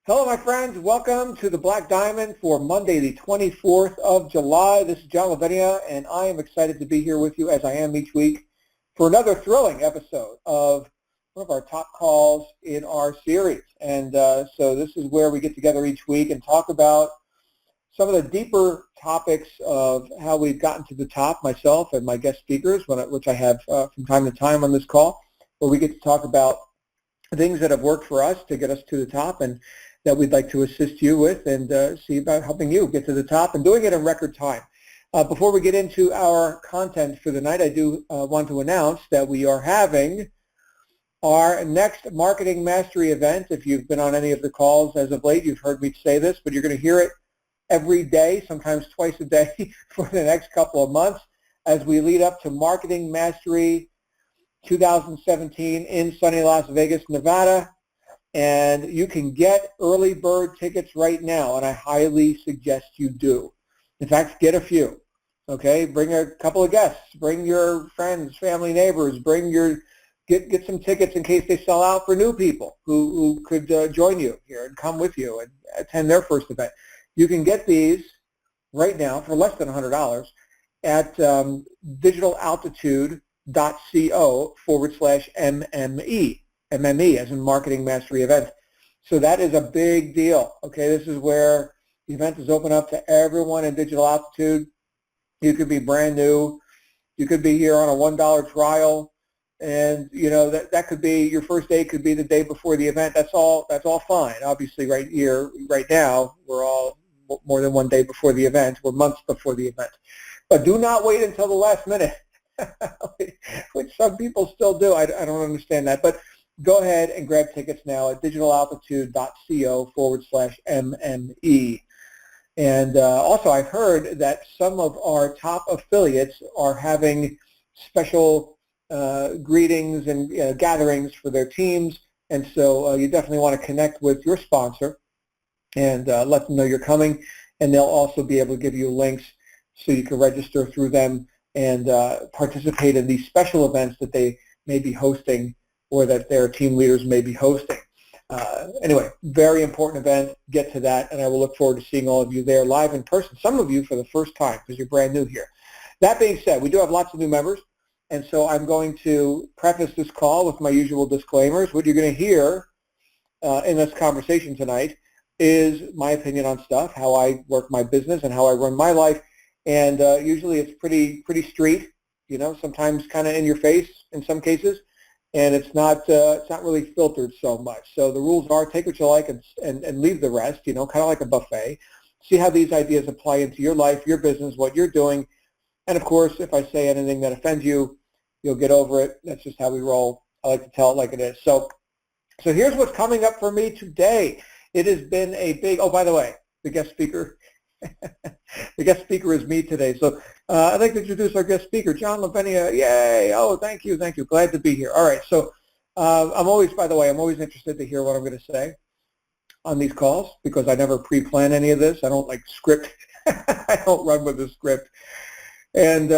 Hello, my friends. Welcome to the Black Diamond for Monday, the 24th of July. This is John Lavinia, and I am excited to be here with you, as I am each week, for another thrilling episode of one of our top calls in our series. And so this is where we get together each week and talk about some of the deeper topics of how we've gotten to the top, myself and my guest speakers, which I have from time to time on this call, where we get to talk about things that have worked for us to get us to the top and that we'd like to assist you with and see about helping you get to the top and doing it in record time. Before we get into our content for the night, I do want to announce that we are having our next Marketing Mastery event. If you've been on any of the calls as of late, you've heard me say this, but you're going to hear it every day, sometimes twice a day for the next couple of months as we lead up to Marketing Mastery 2017 in sunny Las Vegas, Nevada. And you can get early bird tickets right now, and I highly suggest you do. In fact, get a few, okay? Bring a couple of guests. Bring your friends, family, neighbors. Get some tickets in case they sell out for new people who could join you here and come with you and attend their first event. You can get these right now for less than $100 at digitalaltitude.co/MME. MME, as in Marketing Mastery Event. So that is a big deal. Okay, this is where the event is open up to everyone in Digital Altitude. You could be brand new. You could be here on a $1 trial, and you know that could be your first day. Could be the day before the event. That's all fine. Obviously, right here, right now, we're all more than one day before the event. We're months before the event. But do not wait until the last minute, which some people still do. I don't understand that, but go ahead and grab tickets now at digitalaltitude.co/MME. And also, I've heard that some of our top affiliates are having special greetings and gatherings for their teams. And so you definitely want to connect with your sponsor and let them know you're coming. And they'll also be able to give you links so you can register through them and participate in these special events that they may be hosting or that their team leaders may be hosting. Anyway, very important event. Get to that, and I will look forward to seeing all of you there live in person, some of you for the first time because you're brand new here. That being said, we do have lots of new members, and so I'm going to preface this call with my usual disclaimers. What you're going to hear in this conversation tonight is my opinion on stuff, how I work my business and how I run my life, and usually it's pretty street, you know, sometimes kind of in your face in some cases. And it's not really filtered so much. So the rules are take what you like and leave the rest, you know, kind of like a buffet. See how these ideas apply into your life, your business, what you're doing. And of course, if I say anything that offends you, you'll get over it. That's just how we roll. I like to tell it like it is. So here's what's coming up for me today. It has been a big, oh, by the way, the guest speaker. The guest speaker is me today. So I'd like to introduce our guest speaker, John Lavinia. Yay! Oh, thank you. Glad to be here. All right. So I'm always interested to hear what I'm going to say on these calls because I never pre-plan any of this. I don't like script. I don't run with a script. And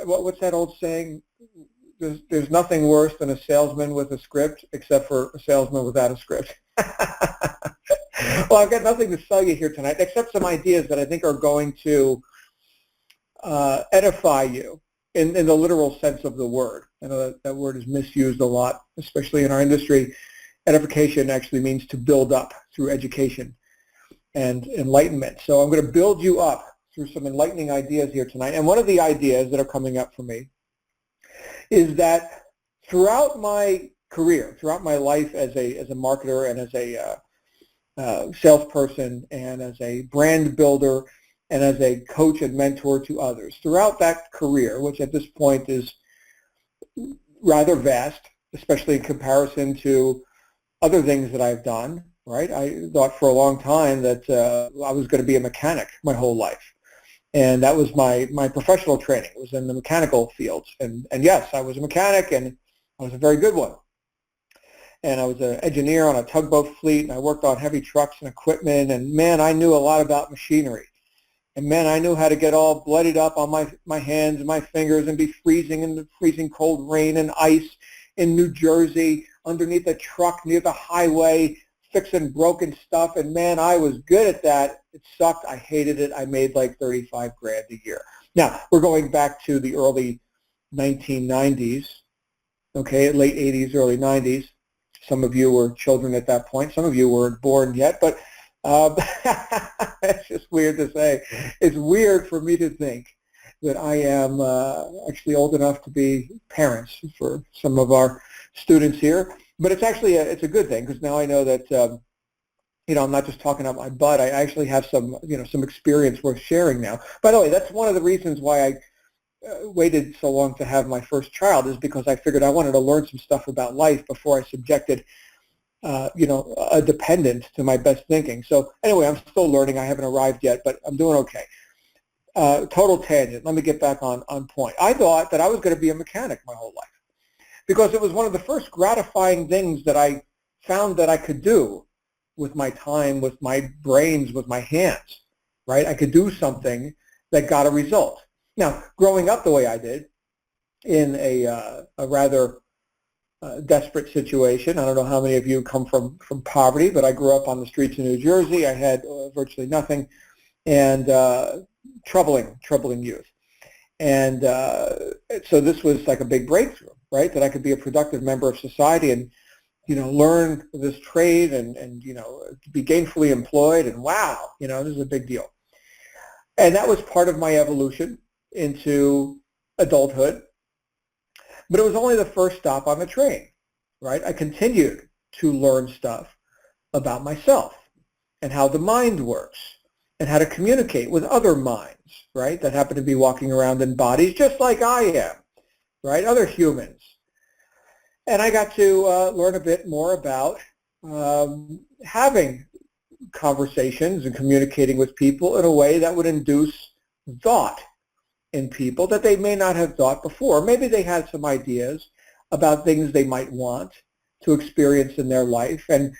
what's that old saying? There's nothing worse than a salesman with a script except for a salesman without a script. Well, I've got nothing to sell you here tonight except some ideas that I think are going to edify you in the literal sense of the word. I know that word is misused a lot, especially in our industry. Edification actually means to build up through education and enlightenment. So I'm going to build you up through some enlightening ideas here tonight. And one of the ideas that are coming up for me is that throughout my career, throughout my life as a marketer and as a salesperson and as a brand builder and as a coach and mentor to others. Throughout that career, which at this point is rather vast, especially in comparison to other things that I've done, right? I thought for a long time that I was going to be a mechanic my whole life. And that was my professional training. It was in the mechanical fields. And yes, I was a mechanic, and I was a very good one. And I was an engineer on a tugboat fleet, and I worked on heavy trucks and equipment, and man, I knew a lot about machinery. And man, I knew how to get all bloodied up on my hands and my fingers and be freezing in the freezing cold rain and ice in New Jersey underneath a truck near the highway fixing broken stuff, and man, I was good at that. It sucked. I hated it. I made like 35 grand a year. Now, we're going back to the early 1990s, okay, late 80s, early 90s. Some of you were children at that point. Some of you weren't born yet, but it's just weird to say. It's weird for me to think that I am actually old enough to be parents for some of our students here. But it's actually it's a good thing, because now I know that I'm not just talking out my butt. I actually have some some experience worth sharing now. By the way, that's one of the reasons why I waited so long to have my first child, is because I figured I wanted to learn some stuff about life before I subjected a dependent to my best thinking. So anyway, I'm still learning. I haven't arrived yet, but I'm doing okay. Total tangent. Let me get back on point. I thought that I was going to be a mechanic my whole life, because it was one of the first gratifying things that I found that I could do with my time, with my brains, with my hands, right? I could do something that got a result. Now, growing up the way I did, in a rather desperate situation. I don't know how many of you come from poverty, but I grew up on the streets of New Jersey. I had virtually nothing, and troubling youth. And so this was like a big breakthrough, right? That I could be a productive member of society and, learn this trade and be gainfully employed. And wow, this is a big deal. And that was part of my evolution into adulthood. But it was only the first stop on the train, right? I continued to learn stuff about myself and how the mind works and how to communicate with other minds, right, that happen to be walking around in bodies just like I am, right, other humans. And I got to learn a bit more about having conversations and communicating with people in a way that would induce thought in people that they may not have thought before. Maybe they had some ideas about things they might want to experience in their life. And,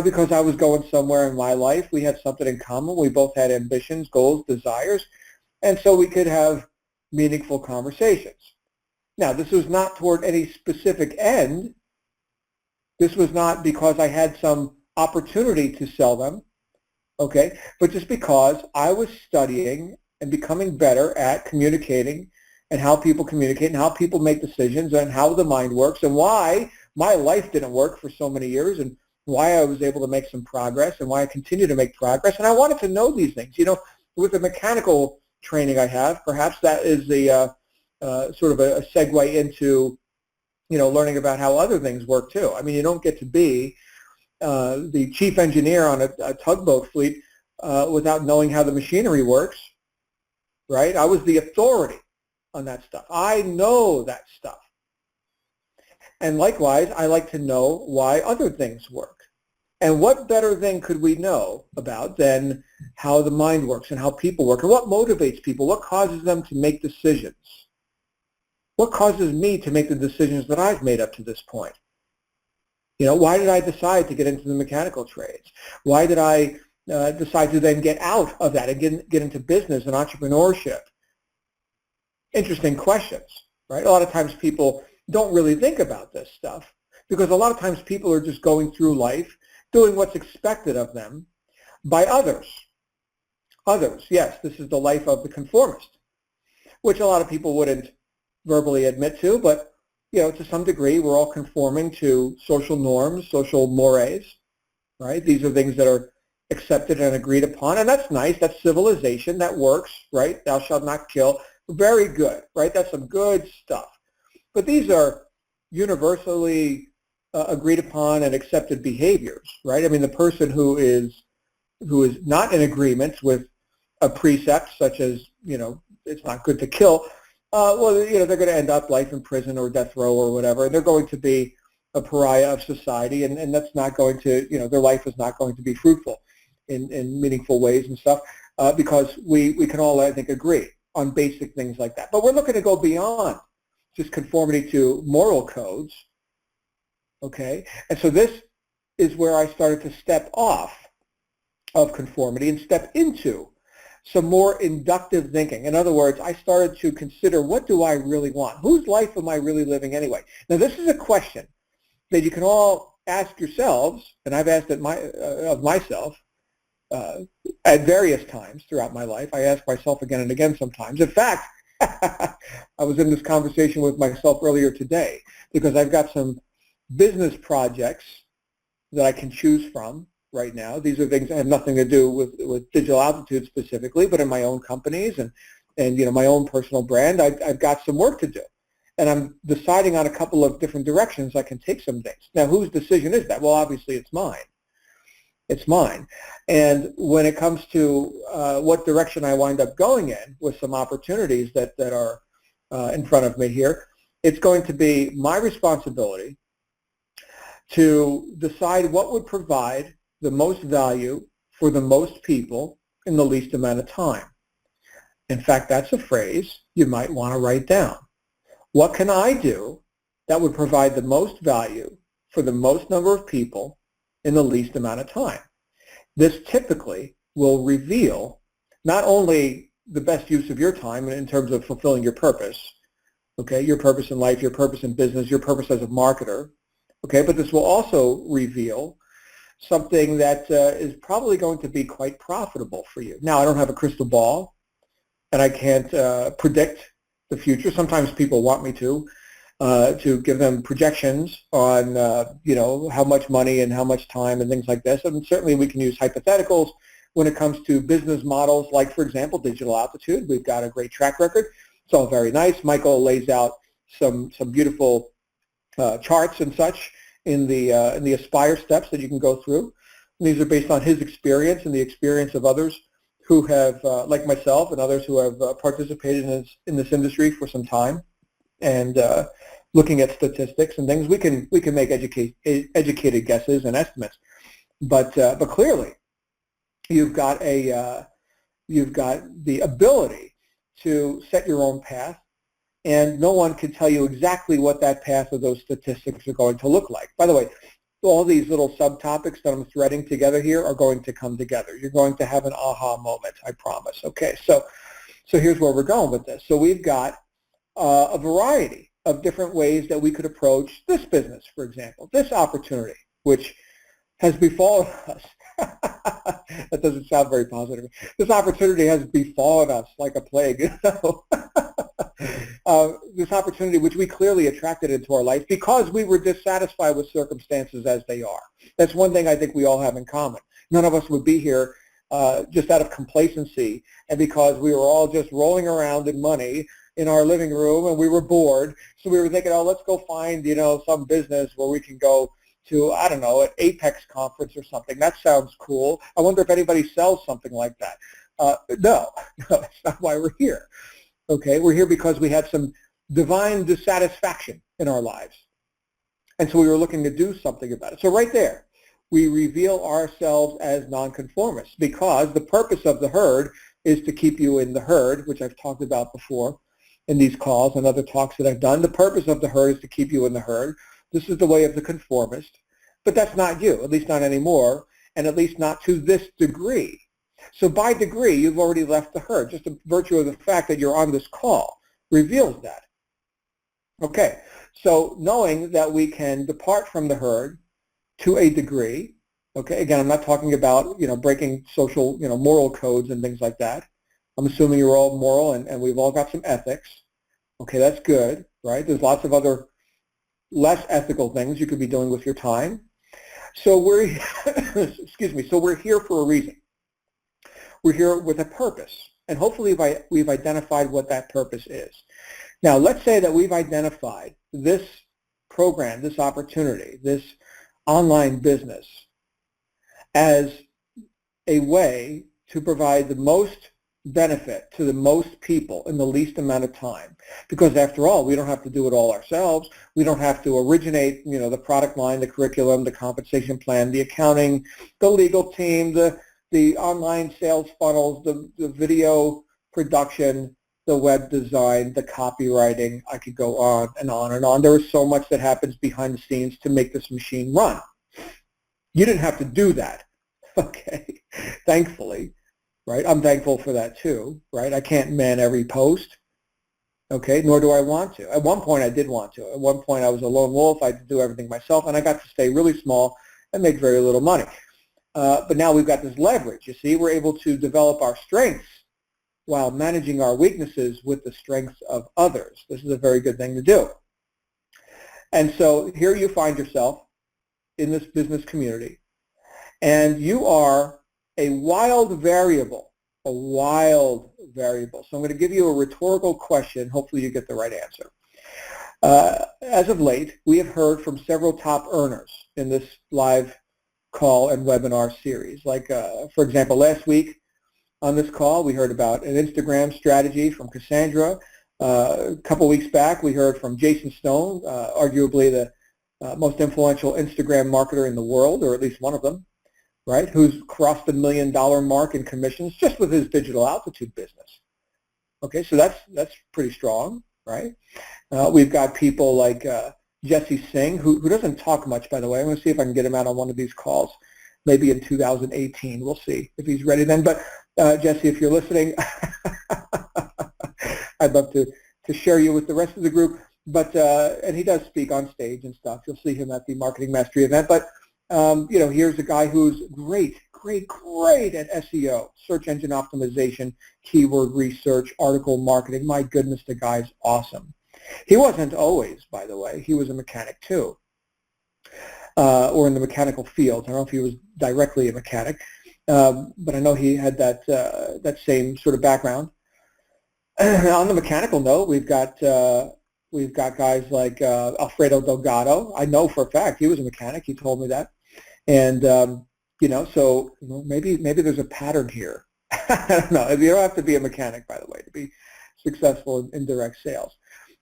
because I was going somewhere in my life, we had something in common. We both had ambitions, goals, desires, and so we could have meaningful conversations. Now, this was not toward any specific end. This was not because I had some opportunity to sell them, okay, but just because I was studying and becoming better at communicating and how people communicate and how people make decisions and how the mind works and why my life didn't work for so many years and why I was able to make some progress and why I continue to make progress. And I wanted to know these things. With the mechanical training I have, perhaps that is the sort of a segue into, learning about how other things work too. I mean, you don't get to be the chief engineer on a tugboat fleet without knowing how the machinery works. Right? I was the authority on that stuff. I know that stuff. And likewise, I like to know why other things work. And what better thing could we know about than how the mind works and how people work and what motivates people, what causes them to make decisions? What causes me to make the decisions that I've made up to this point? Why did I decide to get into the mechanical trades? Why did I decide to then get out of that and get into business and entrepreneurship? Interesting questions, right? A lot of times people don't really think about this stuff because a lot of times people are just going through life doing what's expected of them by others. Others, yes, this is the life of the conformist, which a lot of people wouldn't verbally admit to, but to some degree we're all conforming to social norms, social mores, right? These are things that are accepted and agreed upon, and that's nice. That's civilization. That works, right? Thou shalt not kill. Very good, right? That's some good stuff. But these are universally agreed upon and accepted behaviors, right? I mean, the person who is not in agreement with a precept such as, it's not good to kill, they're going to end up life in prison or death row or whatever, and they're going to be a pariah of society, and that's not going to, their life is not going to be fruitful in meaningful ways and stuff, because we can all, I think, agree on basic things like that. But we're looking to go beyond just conformity to moral codes, okay? And so this is where I started to step off of conformity and step into some more inductive thinking. In other words, I started to consider, what do I really want? Whose life am I really living anyway? Now, this is a question that you can all ask yourselves, and I've asked it of myself at various times throughout my life. I ask myself again and again sometimes. In fact, I was in this conversation with myself earlier today because I've got some business projects that I can choose from right now. These are things that have nothing to do with Digital Altitude specifically, but in my own companies and my own personal brand, I've got some work to do. And I'm deciding on a couple of different directions I can take some things. Now, whose decision is that? Well, obviously it's mine. It's mine. And when it comes to what direction I wind up going in with some opportunities that are in front of me here, it's going to be my responsibility to decide what would provide the most value for the most people in the least amount of time. In fact, that's a phrase you might want to write down. What can I do that would provide the most value for the most number of people in the least amount of time? This typically will reveal not only the best use of your time in terms of fulfilling your purpose, okay, your purpose in life, your purpose in business, your purpose as a marketer, okay, but this will also reveal something that is probably going to be quite profitable for you. Now, I don't have a crystal ball, and I can't predict the future. Sometimes people want me to give them projections on, how much money and how much time and things like this. And certainly we can use hypotheticals when it comes to business models, like, for example, Digital Altitude. We've got a great track record. It's all very nice. Michael lays out some beautiful charts and such in the Aspire steps that you can go through. And these are based on his experience and the experience of others who have, like myself and others who have participated in this industry for some time, and looking at statistics and things. We can make educated guesses and estimates, but clearly you've got the ability to set your own path, and no one can tell you exactly what that path of those statistics are going to look like. By the way, all these little subtopics that I'm threading together here are going to come together. You're going to have an aha moment, I promise. Okay, so here's where we're going with this. So we've got a variety of different ways that we could approach this business, for example, this opportunity, which has befallen us. That doesn't sound very positive. This opportunity has befallen us like a plague. This opportunity which we clearly attracted into our life because we were dissatisfied with circumstances as they are. That's one thing I think we all have in common. None of us would be here just out of complacency and because we were all just rolling around in money in our living room and we were bored. So we were thinking, oh, let's go find, some business where we can go to, I don't know, an Apex conference or something. That sounds cool. I wonder if anybody sells something like that. No, that's not why we're here. Okay, we're here because we had some divine dissatisfaction in our lives. And so we were looking to do something about it. So right there, we reveal ourselves as nonconformists because the purpose of the herd is to keep you in the herd, which I've talked about before in these calls and other talks that I've done. The purpose of the herd is to keep you in the herd. This is the way of the conformist. But that's not you, at least not anymore, and at least not to this degree. So by degree, you've already left the herd. Just the virtue of the fact that you're on this call reveals that. Okay, so knowing that we can depart from the herd to a degree, okay, again, I'm not talking about, breaking social, moral codes and things like that. I'm assuming you're all moral and we've all got some ethics. Okay, that's good, right? There's lots of other less ethical things you could be doing with your time. So we're, so we're here for a reason. We're here with a purpose, and hopefully we've identified what that purpose is. Now, let's say that we've identified this program, this opportunity, this online business as a way to provide the most benefit to the most people in the least amount of time. Because after all, we don't have to do it all ourselves. We don't have to originate, the product line, the curriculum, the compensation plan, the accounting, the legal team, the online sales funnels, the video production, the web design, the copywriting. I could go on and on and on. There is so much that happens behind the scenes to make this machine run. You didn't have to do that, okay, thankfully, right? I'm thankful for that too, right? I can't man every post, Okay, nor do I want to. At one point I did want to. At one point I was a lone wolf. I had to do everything myself, and I got to stay really small and make very little money. But now we've got this leverage. You see, we're able to develop our strengths while managing our weaknesses with the strengths of others. This is a very good thing to do. And so here you find yourself in this business community, and you are a wild variable, a wild variable. So I'm going to give you a rhetorical question. Hopefully you get the right answer. As of late, we have heard from several top earners in this live call and webinar series. Like, for example, last week on this call, we heard about an Instagram strategy from Cassandra. A couple weeks back, we heard from Jason Stone, arguably the most influential Instagram marketer in the world, or at least one of them, right, who's crossed the $1 million mark in commissions just with his digital altitude business. Okay, so that's pretty strong, right? We've got people like Jesse Singh, who doesn't talk much, by the way. I'm going to see if I can get him out on one of these calls, maybe in 2018. We'll see if he's ready then. But Jesse, if you're listening, I'd love to share you with the rest of the group. But and he does speak on stage and stuff. You'll see him at the Marketing Mastery event. But you know, here's a guy who's great at SEO, search engine optimization, keyword research, article marketing. My goodness, the guy's awesome. He wasn't always, by the way. He was a mechanic too, or in the mechanical field. I don't know if he was directly a mechanic, but I know he had that same sort of background. On the mechanical note, we've got guys like Alfredo Delgado. I know for a fact he was a mechanic. He told me that, and you know, so maybe there's a pattern here. I don't know. You don't have to be a mechanic, by the way, to be successful in direct sales.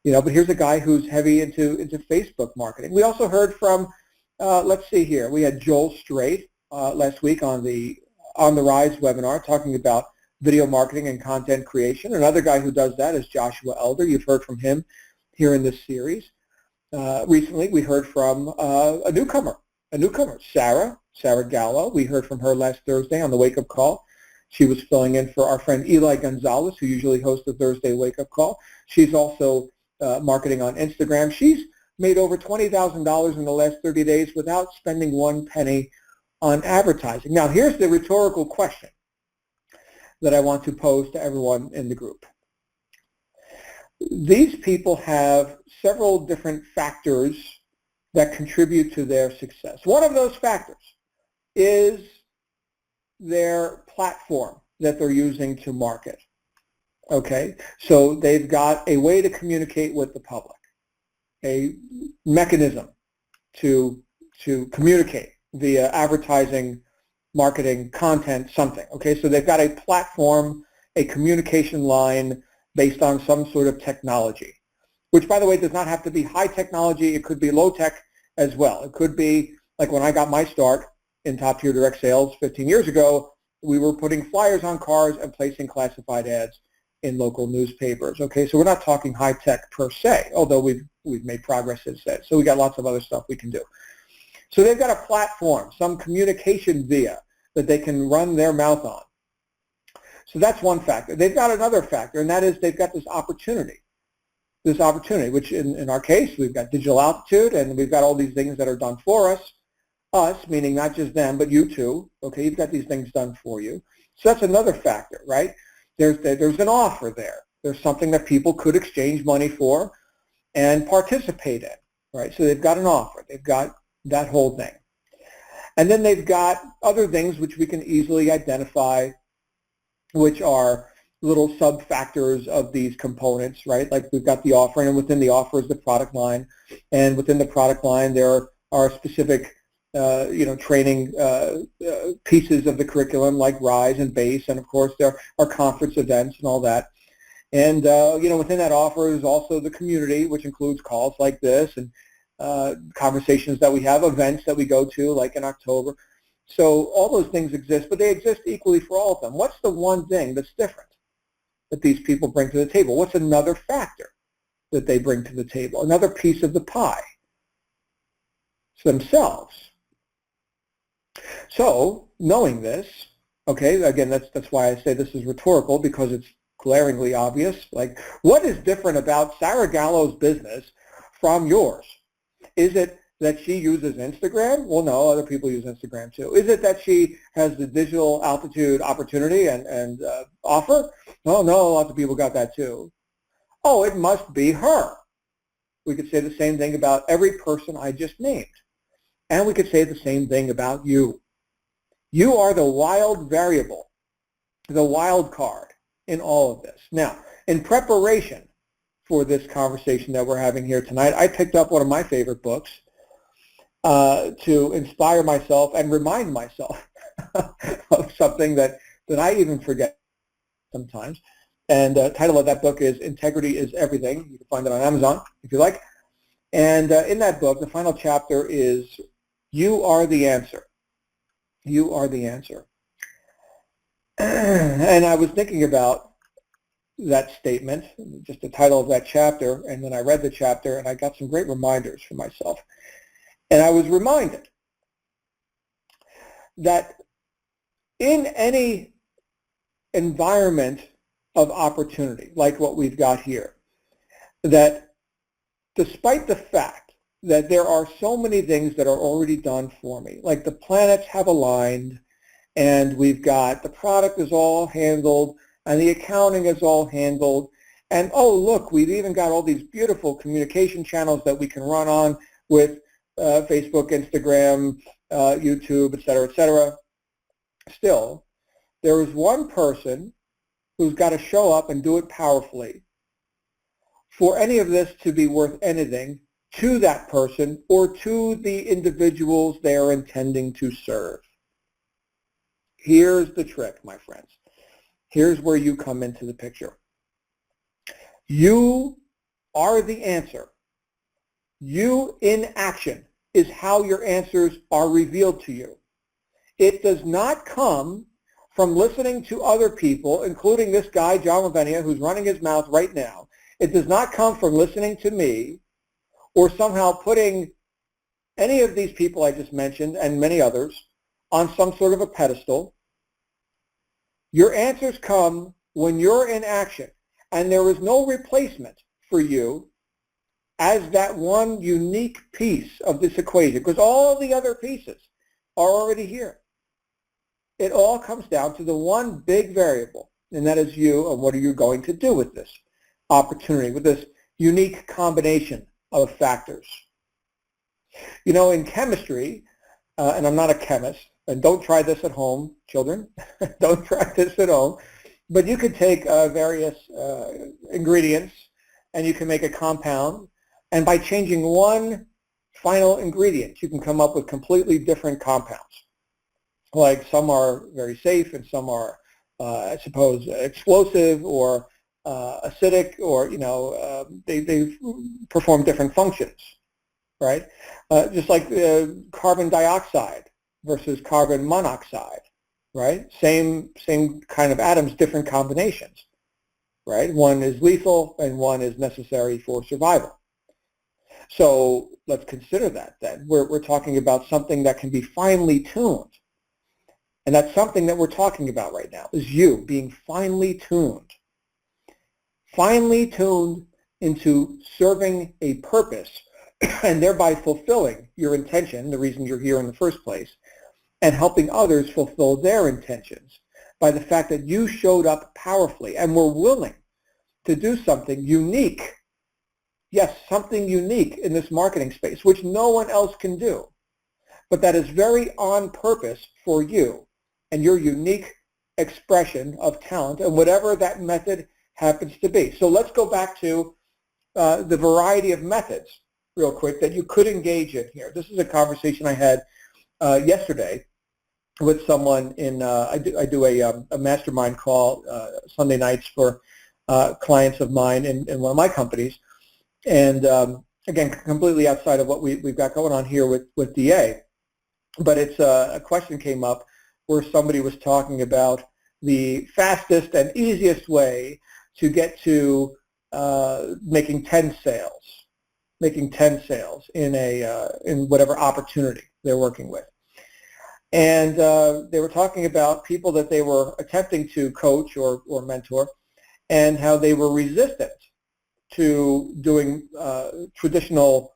You know, but here's a guy who's heavy into Facebook marketing. We also heard from, let's see here, we had Joel Strait last week on the Rise webinar talking about video marketing and content creation. Another guy who does that is Joshua Elder. You've heard from him here in this series. Recently, we heard from a newcomer, Sarah Gallo. We heard from her last Thursday on the Wake Up Call. She was filling in for our friend Eli Gonzalez, who usually hosts the Thursday Wake Up Call. She's also marketing on Instagram. She's made over $20,000 in the last 30 days without spending one penny on advertising. Now, here's the rhetorical question that I want to pose to everyone in the group. These people have several different factors that contribute to their success. One of those factors is their platform that they're using to market. Okay, so they've got a way to communicate with the public, a mechanism to communicate via advertising, marketing, content, something. Okay, so they've got a platform, a communication line based on some sort of technology, which, by the way, does not have to be high technology. It could be low tech as well. It could be like when I got my start in top-tier direct sales 15 years ago, we were putting flyers on cars and placing classified ads in local newspapers. Okay, so we're not talking high tech per se, although we've made progress since then. So we got lots of other stuff we can do. So they've got a platform, some communication via that they can run their mouth on. So that's one factor. They've got another factor, and that is they've got this opportunity, which in our case, we've got digital altitude, and we've got all these things that are done for us, meaning not just them, but you too. Okay, you've got these things done for you. So that's another factor, right? There's an offer there. There's something that people could exchange money for and participate in, right? So they've got an offer. They've got that whole thing. And then they've got other things which we can easily identify, which are little sub-factors of these components, right? Like we've got the offer, and within the offer is the product line. And within the product line, there are specific training pieces of the curriculum like Rise and Base, and of course there are conference events and all that. And within that offer is also the community, which includes calls like this and conversations that we have, events that we go to, like in October. So all those things exist, but they exist equally for all of them. What's the one thing that's different that these people bring to the table? What's another factor that they bring to the table? Another piece of the pie. It's themselves. So knowing this, okay, again, that's why I say this is rhetorical, because it's glaringly obvious. Like, what is different about Sarah Gallo's business from yours? Is it that she uses Instagram? Well, no, other people use Instagram too. Is it that she has the digital altitude opportunity and offer? No, lots of people got that too. Oh, it must be her. We could say the same thing about every person I just named. And we could say the same thing about you. You are the wild variable, the wild card in all of this. Now, in preparation for this conversation that we're having here tonight, I picked up one of my favorite books to inspire myself and remind myself of something that I even forget sometimes. And the title of that book is Integrity is Everything. You can find it on Amazon if you like. And in that book, the final chapter is You Are the Answer. You are the answer. And I was thinking about that statement, just the title of that chapter, and then I read the chapter and I got some great reminders for myself. And I was reminded that in any environment of opportunity, like what we've got here, that despite the fact that there are so many things that are already done for me, like the planets have aligned, and we've got the product is all handled, and the accounting is all handled, and oh look, we've even got all these beautiful communication channels that we can run on with Facebook, Instagram, YouTube, et cetera, et cetera. Still, there is one person who's got to show up and do it powerfully for any of this to be worth anything to that person or to the individuals they are intending to serve. Here's the trick, my friends. Here's where you come into the picture. You are the answer. You in action is how your answers are revealed to you. It does not come from listening to other people, including this guy, John Lavenia, who's running his mouth right now. It does not come from listening to me or somehow putting any of these people I just mentioned and many others on some sort of a pedestal. Your answers come when you're in action, and there is no replacement for you as that one unique piece of this equation, because all the other pieces are already here. It all comes down to the one big variable, and that is you, and what are you going to do with this opportunity, with this unique combination of factors. You know, in chemistry, and I'm not a chemist, and don't try this at home, children, don't try this at home, but you could take various ingredients and you can make a compound, and by changing one final ingredient, you can come up with completely different compounds. Like some are very safe and some are, I suppose, explosive or acidic, or, you know, they perform different functions, right? Just like carbon dioxide versus carbon monoxide, right? Same kind of atoms, different combinations, right? One is lethal and one is necessary for survival. So let's consider that then. We're talking about something that can be finely tuned. And that's something that we're talking about right now, is you being finely tuned. Finely tuned into serving a purpose and thereby fulfilling your intention, the reason you're here in the first place, and helping others fulfill their intentions by the fact that you showed up powerfully and were willing to do something unique. Yes, something unique in this marketing space, which no one else can do, but that is very on purpose for you and your unique expression of talent and whatever that method happens to be. So let's go back to the variety of methods real quick that you could engage in here. This is a conversation I had yesterday with someone in, I do a mastermind call Sunday nights for clients of mine in one of my companies. And again, completely outside of what we've got going on here with DA. But it's a question came up where somebody was talking about the fastest and easiest way to get to making 10 sales in whatever opportunity they're working with. And they were talking about people that they were attempting to coach or mentor, and how they were resistant to doing traditional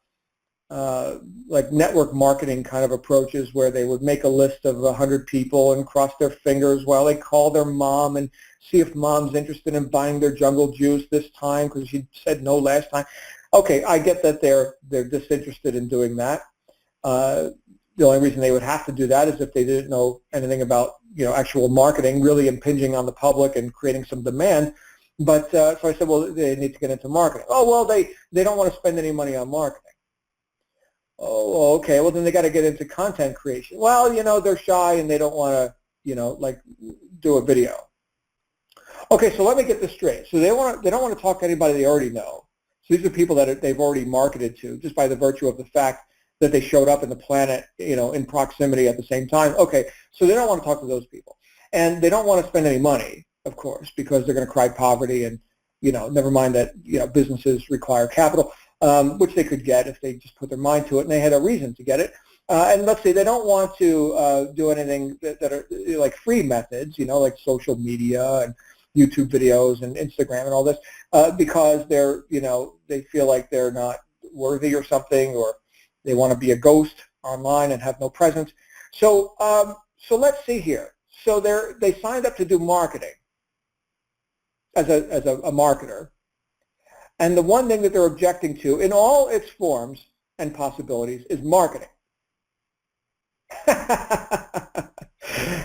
like network marketing kind of approaches where they would make a list of 100 people and cross their fingers while they call their mom and see if mom's interested in buying their jungle juice this time because she said no last time. Okay, I get that they're disinterested in doing that. The only reason they would have to do that is if they didn't know anything about actual marketing, really impinging on the public and creating some demand. But so I said, well, they need to get into marketing. Oh, well, they don't want to spend any money on marketing. Oh, okay. Well, then they got to get into content creation. Well, they're shy and they don't want to, like do a video. Okay, so let me get this straight. So they don't want to talk to anybody they already know. So these are people that they've already marketed to just by the virtue of the fact that they showed up in the planet, in proximity at the same time. Okay, so they don't want to talk to those people. And they don't want to spend any money, of course, because they're going to cry poverty and, never mind that, businesses require capital, which they could get if they just put their mind to it and they had a reason to get it. And let's say they don't want to do anything that are like free methods, like social media and YouTube videos and Instagram and all this, because they're, they feel like they're not worthy or something, or they want to be a ghost online and have no presence. So, so let's see here. So they signed up to do marketing as a marketer. And the one thing that they're objecting to in all its forms and possibilities is marketing.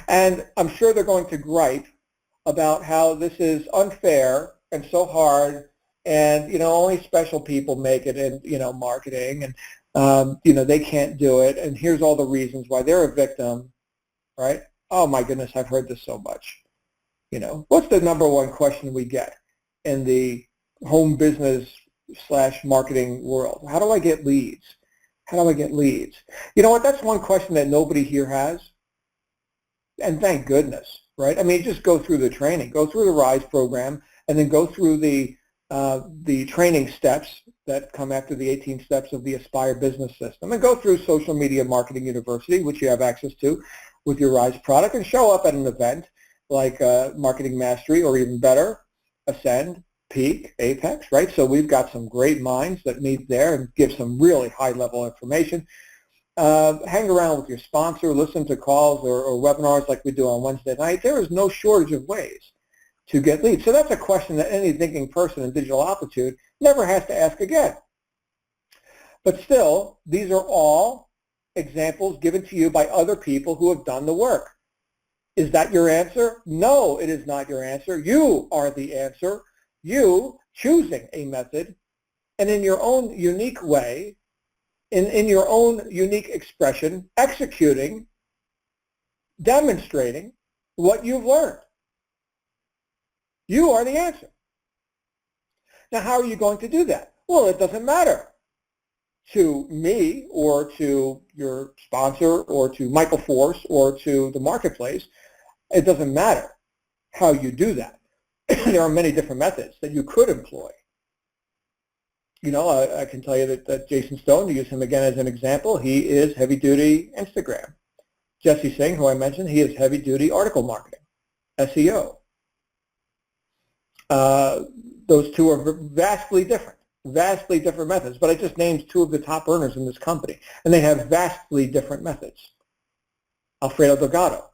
And I'm sure they're going to gripe about how this is unfair and so hard, and only special people make it in marketing, and they can't do it, and here's all the reasons why they're a victim, right? Oh my goodness, I've heard this so much. What's the number one question we get in the home business / marketing world? How do I get leads? How do I get leads? You know what? That's one question that nobody here has, and thank goodness, right? I mean, just go through the training, go through the RISE program, and then go through the training steps that come after the 18 steps of the Aspire business system, and go through Social Media Marketing University, which you have access to with your RISE product, and show up at an event like Marketing Mastery, or even better, Ascend, Peak, Apex, right? So we've got some great minds that meet there and give some really high-level information. Hang around with your sponsor, listen to calls or webinars like we do on Wednesday night. There is no shortage of ways to get leads. So that's a question that any thinking person in digital altitude never has to ask again. But still, these are all examples given to you by other people who have done the work. Is that your answer? No, it is not your answer. You are the answer. You choosing a method, and in your own unique way, in your own unique expression, executing, demonstrating what you've learned. You are the answer. Now, how are you going to do that? Well, it doesn't matter to me or to your sponsor or to Michael Force or to the marketplace. It doesn't matter how you do that. There are many different methods that you could employ. I can tell you that Jason Stone, to use him again as an example, he is heavy-duty Instagram. Jesse Singh, who I mentioned, he is heavy-duty article marketing, SEO. Those two are vastly different methods, but I just named two of the top earners in this company, and they have vastly different methods. Alfredo Delgado,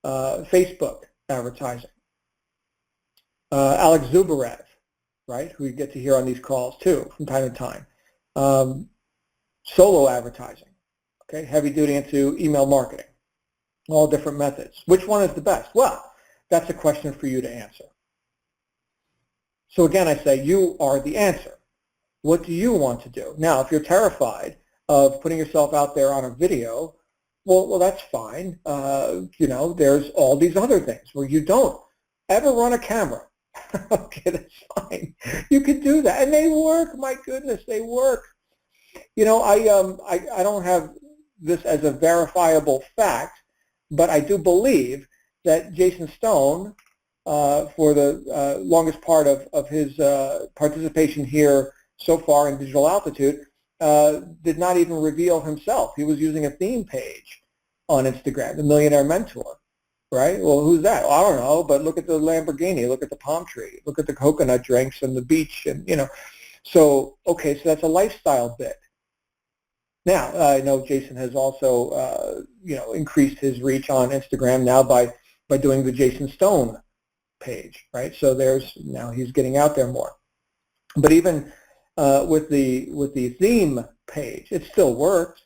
Facebook advertising. Alex Zubarev, right, who you get to hear on these calls too from time to time. Solo advertising, okay, heavy duty into email marketing, all different methods. Which one is the best? Well, that's a question for you to answer. So again, I say you are the answer. What do you want to do? Now, if you're terrified of putting yourself out there on a video, well, that's fine. There's all these other things where you don't ever run a camera. Okay, that's fine. You could do that, and they work. My goodness, they work. I don't have this as a verifiable fact, but I do believe that Jason Stone, for the longest part of his participation here so far in Digital Altitude, did not even reveal himself. He was using a theme page on Instagram, the Millionaire Mentor. right? Well, who's that? Well, I don't know, but look at the Lamborghini, look at the palm tree, look at the coconut drinks and the beach, and So, okay, so that's a lifestyle bit. Now, I know Jason has also, increased his reach on Instagram now by doing the Jason Stone page, right? So now he's getting out there more. But even with the theme page, it still worked.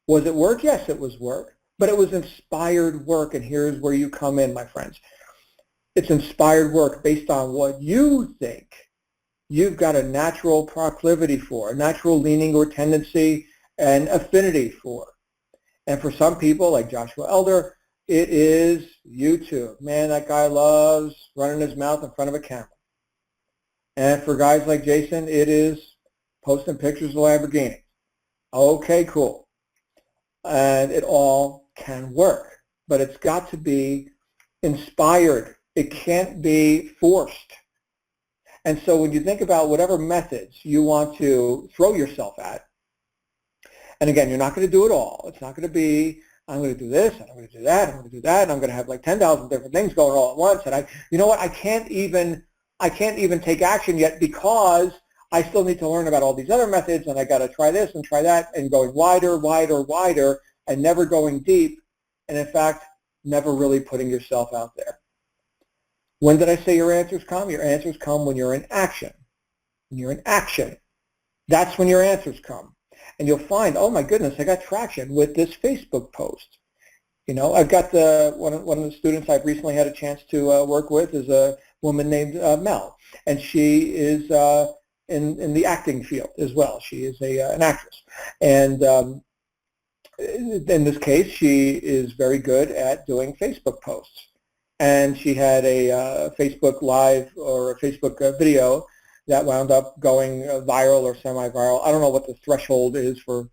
Was it work? Yes, it was work, but it was inspired work, and here's where you come in, my friends. It's inspired work based on what you think you've got a natural proclivity for, a natural leaning or tendency and affinity for. And for some people, like Joshua Elder, it is YouTube. Man, that guy loves running his mouth in front of a camera. And for guys like Jason, it is posting pictures of Lamborghini. Okay, cool. And it all can work, but it's got to be inspired. It can't be forced. And so when you think about whatever methods you want to throw yourself at, and again, you're not going to do it all. It's not going to be, I'm going to do this, and I'm going to do that, I'm going to do that, and I'm going to have like 10,000 different things going all at once. And you know what? I can't even take action yet because I still need to learn about all these other methods, and I got to try this and try that, and going wider, wider, wider, and never going deep, and in fact, never really putting yourself out there. When did I say your answers come? Your answers come when you're in action. When you're in action, that's when your answers come. And you'll find, oh my goodness, I got traction with this Facebook post. I've got one of the students I've recently had a chance to work with is a woman named Mel, and she is in the acting field as well. She is an actress, and in this case, she is very good at doing Facebook posts. And she had a Facebook Live or a Facebook video that wound up going viral or semi-viral. I don't know what the threshold is for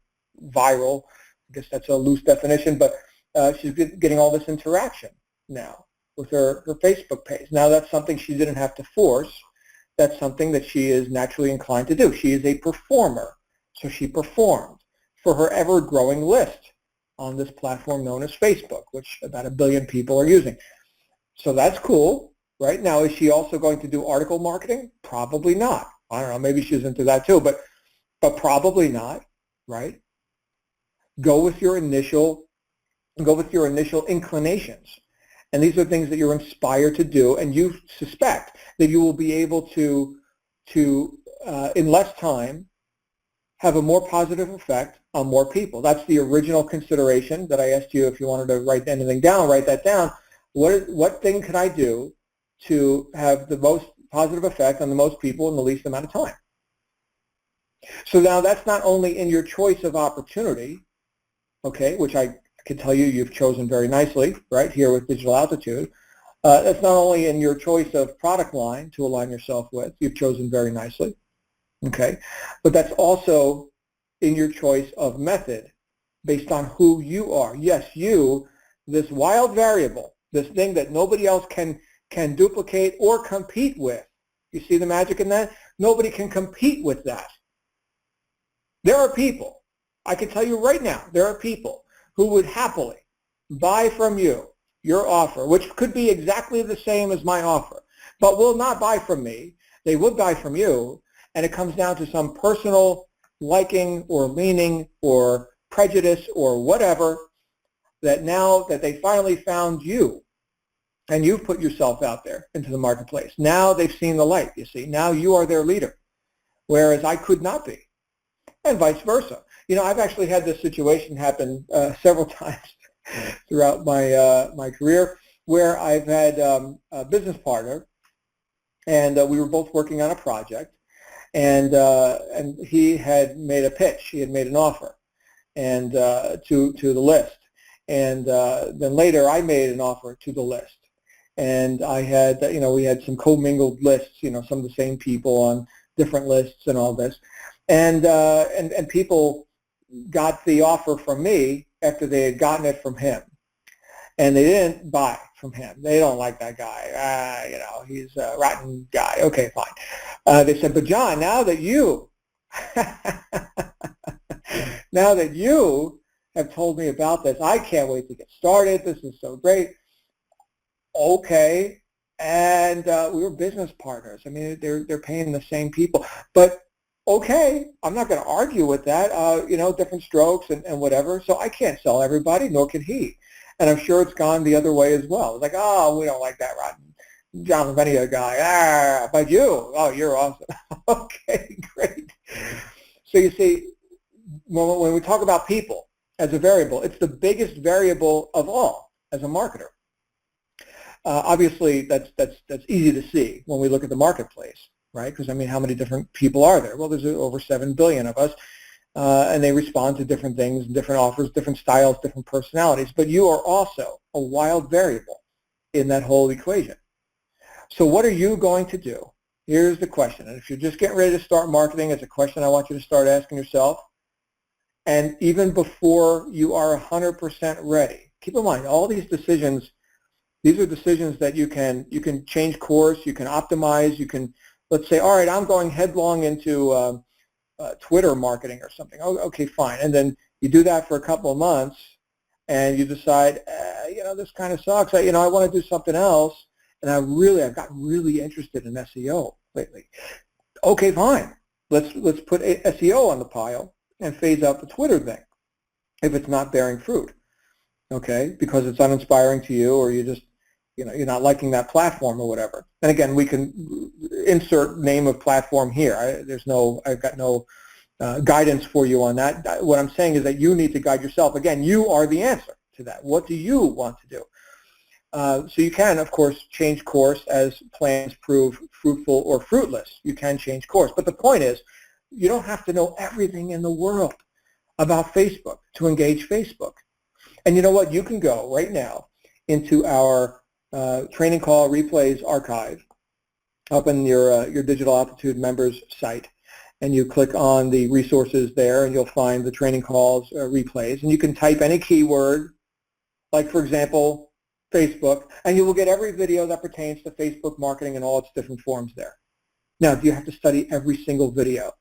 viral. I guess that's a loose definition, but she's getting all this interaction now with her Facebook page. Now that's something she didn't have to force. That's something that she is naturally inclined to do. She is a performer, so she performed for her ever-growing list on this platform known as Facebook, which about 1 billion people are using. So that's cool, right? Now, is she also going to do article marketing? Probably not. I don't know, maybe she's into that too, but probably not, right? Go with your initial inclinations. And these are things that you're inspired to do, and you suspect that you will be able to in less time, have a more positive effect on more people. That's the original consideration that I asked you. If you wanted to write anything down, write that down. What thing could I do to have the most positive effect on the most people in the least amount of time? So now that's not only in your choice of opportunity, okay, which I can tell you you've chosen very nicely right here with Digital Altitude. That's not only in your choice of product line to align yourself with, you've chosen very nicely, okay, but that's also in your choice of method based on who you are. Yes, you, this wild variable, this thing that nobody else can duplicate or compete with. You see the magic in that? Nobody can compete with that. There are people, I can tell you right now, there are people who would happily buy from you your offer, which could be exactly the same as my offer, but will not buy from me. They would buy from you, and it comes down to some personal liking or leaning or prejudice or whatever, that now that they finally found you and you've put yourself out there into the marketplace, now they've seen the light, you see. Now you are their leader, whereas I could not be, and vice versa. You know, I've actually had this situation happen several times throughout my career, where I've had a business partner, and we were both working on a project, and he had made a pitch, he had made an offer, and to the list, and then later I made an offer to the list, and I had, you know, we had some commingled lists, you know, some of the same people on different lists and all this, and people got the offer from me after they had gotten it from him, and they didn't buy from him. They don't like that guy. You know, he's a rotten guy. Okay, fine. They said, but John, now that you now that you have told me about this, I can't wait to get started. This is so great. Okay. And we were business partners. I mean, they're paying the same people. But okay, I'm not going to argue with that. Different strokes and whatever. So I can't sell everybody, nor can he. And I'm sure it's gone the other way as well. It's like, oh, we don't like that rotten John Lavinia guy. But you, oh, you're awesome. Okay, great. So you see, when we talk about people as a variable, it's the biggest variable of all as a marketer. Obviously, that's easy to see when we look at the marketplace, right? Because, I mean, how many different people are there? Well, there's over 7 billion of us, and they respond to different things, different offers, different styles, different personalities. But you are also a wild variable in that whole equation. So what are you going to do? Here's the question. And if you're just getting ready to start marketing, it's a question I want you to start asking yourself. And even before you are 100% ready, keep in mind, all these decisions, these are decisions that you can change course, you can optimize, you can, let's say, all right, I'm going headlong into Twitter marketing or something. Oh, okay, fine. And then you do that for a couple of months and you decide, this kind of sucks. I want to do something else. And I've gotten really interested in SEO lately. Okay, fine. Let's put SEO on the pile and phase out the Twitter thing if it's not bearing fruit. Okay, because it's uninspiring to you, or you just, you're not liking that platform or whatever. And again, we can insert name of platform here. I've got no guidance for you on that. What I'm saying is that you need to guide yourself. Again, you are the answer to that. What do you want to do? So you can, of course, change course as plans prove fruitful or fruitless. You can change course. But the point is, you don't have to know everything in the world about Facebook to engage Facebook. And you know what? You can go right now into our training call replays archive up in your Digital Altitude members site, and you click on the resources there, and you'll find the training calls replays. And you can type any keyword, like, for example, Facebook, and you will get every video that pertains to Facebook marketing in all its different forms there. Now, do you have to study every single video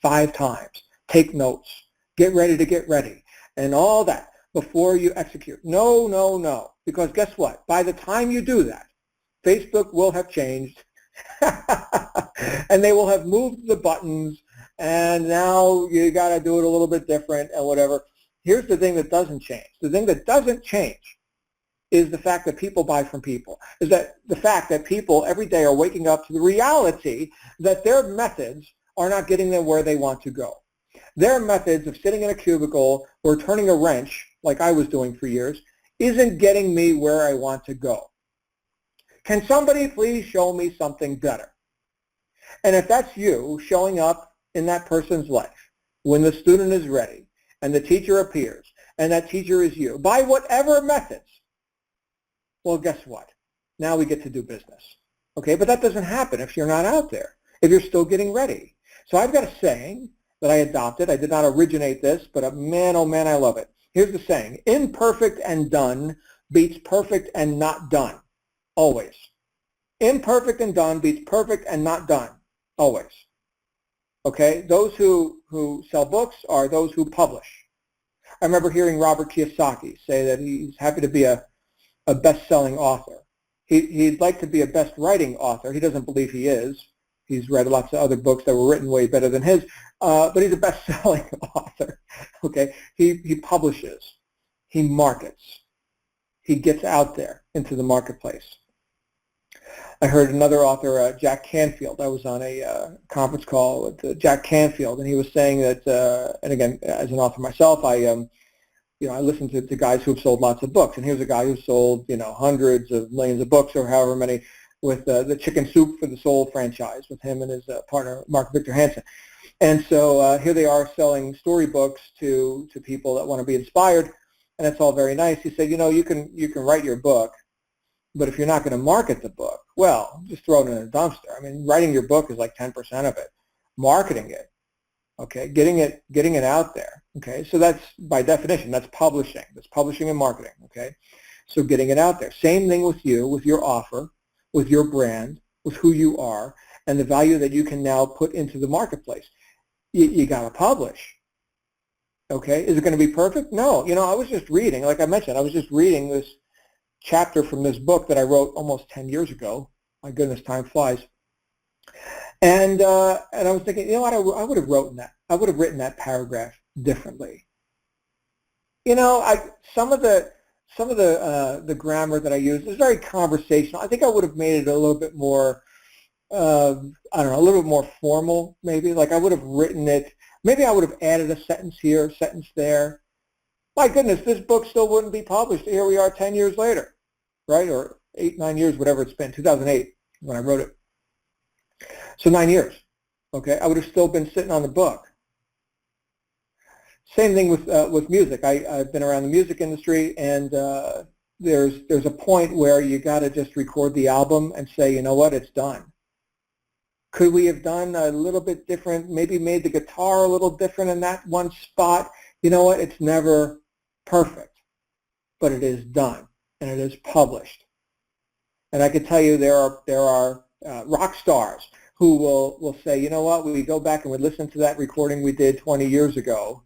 5 times, take notes, get ready to get ready, and all that before you execute? No, no, no. Because guess what? By the time you do that, Facebook will have changed, and they will have moved the buttons, and now you got to do it a little bit different and whatever. Here's the thing that doesn't change. The thing that doesn't change is the fact that people buy from people, is that the fact that people every day are waking up to the reality that their methods are not getting them where they want to go. Their methods of sitting in a cubicle or turning a wrench, like I was doing for years, isn't getting me where I want to go. Can somebody please show me something better? And if that's you showing up in that person's life when the student is ready and the teacher appears and that teacher is you, by whatever methods, well, guess what? Now we get to do business. Okay, but that doesn't happen if you're not out there, if you're still getting ready. So I've got a saying that I adopted. I did not originate this, but man, oh man, I love it. Here's the saying: imperfect and done beats perfect and not done, always. Imperfect and done beats perfect and not done, always. Okay, those who sell books are those who publish. I remember hearing Robert Kiyosaki say that he's happy to be a best-selling author. He'd like to be a best-writing author. He doesn't believe he is. He's read lots of other books that were written way better than his, but he's a best-selling author. Okay, he publishes, he markets, he gets out there into the marketplace. I heard another author, Jack Canfield. I was on a conference call with Jack Canfield, and he was saying that, and again, as an author myself, I listen to guys who have sold lots of books, and here's a guy who sold, hundreds of millions of books or however many with the Chicken Soup for the Soul franchise with him and his partner, Mark Victor Hansen. And so here they are selling storybooks to people that want to be inspired, and it's all very nice. He said, you can write your book, but if you're not going to market the book, well, just throw it in a dumpster. I mean, writing your book is like 10% of it. Marketing it, okay, getting it out there, okay, so that's, by definition, that's publishing and marketing, okay, so getting it out there. Same thing with you, with your offer, with your brand, with who you are, and the value that you can now put into the marketplace. You got to publish, okay. Is it going to be perfect? No. I was just reading, like I mentioned, I was just reading this chapter from this book that I wrote almost 10 years ago. My goodness, time flies. And I was thinking, you know what, I would have written that. I would have written that paragraph differently. You know, some of the grammar that I use is very conversational. I think I would have made it a little bit more, I don't know, a little bit more formal, maybe. Like I would have written it. Maybe I would have added a sentence here, a sentence there. My goodness, this book still wouldn't be published. Here we are 10 years later, right? Or 8, 9 years, whatever it's been, 2008 when I wrote it. So 9 years, okay? I would have still been sitting on the book. Same thing with music. I've been around the music industry, and there's a point where you got to just record the album and say, you know what, it's done. Could we have done a little bit different, maybe made the guitar a little different in that one spot? You know what, it's never perfect, but it is done, and it is published. And I can tell you there are rock stars who will say, you know what, we go back and we listen to that recording we did 20 years ago,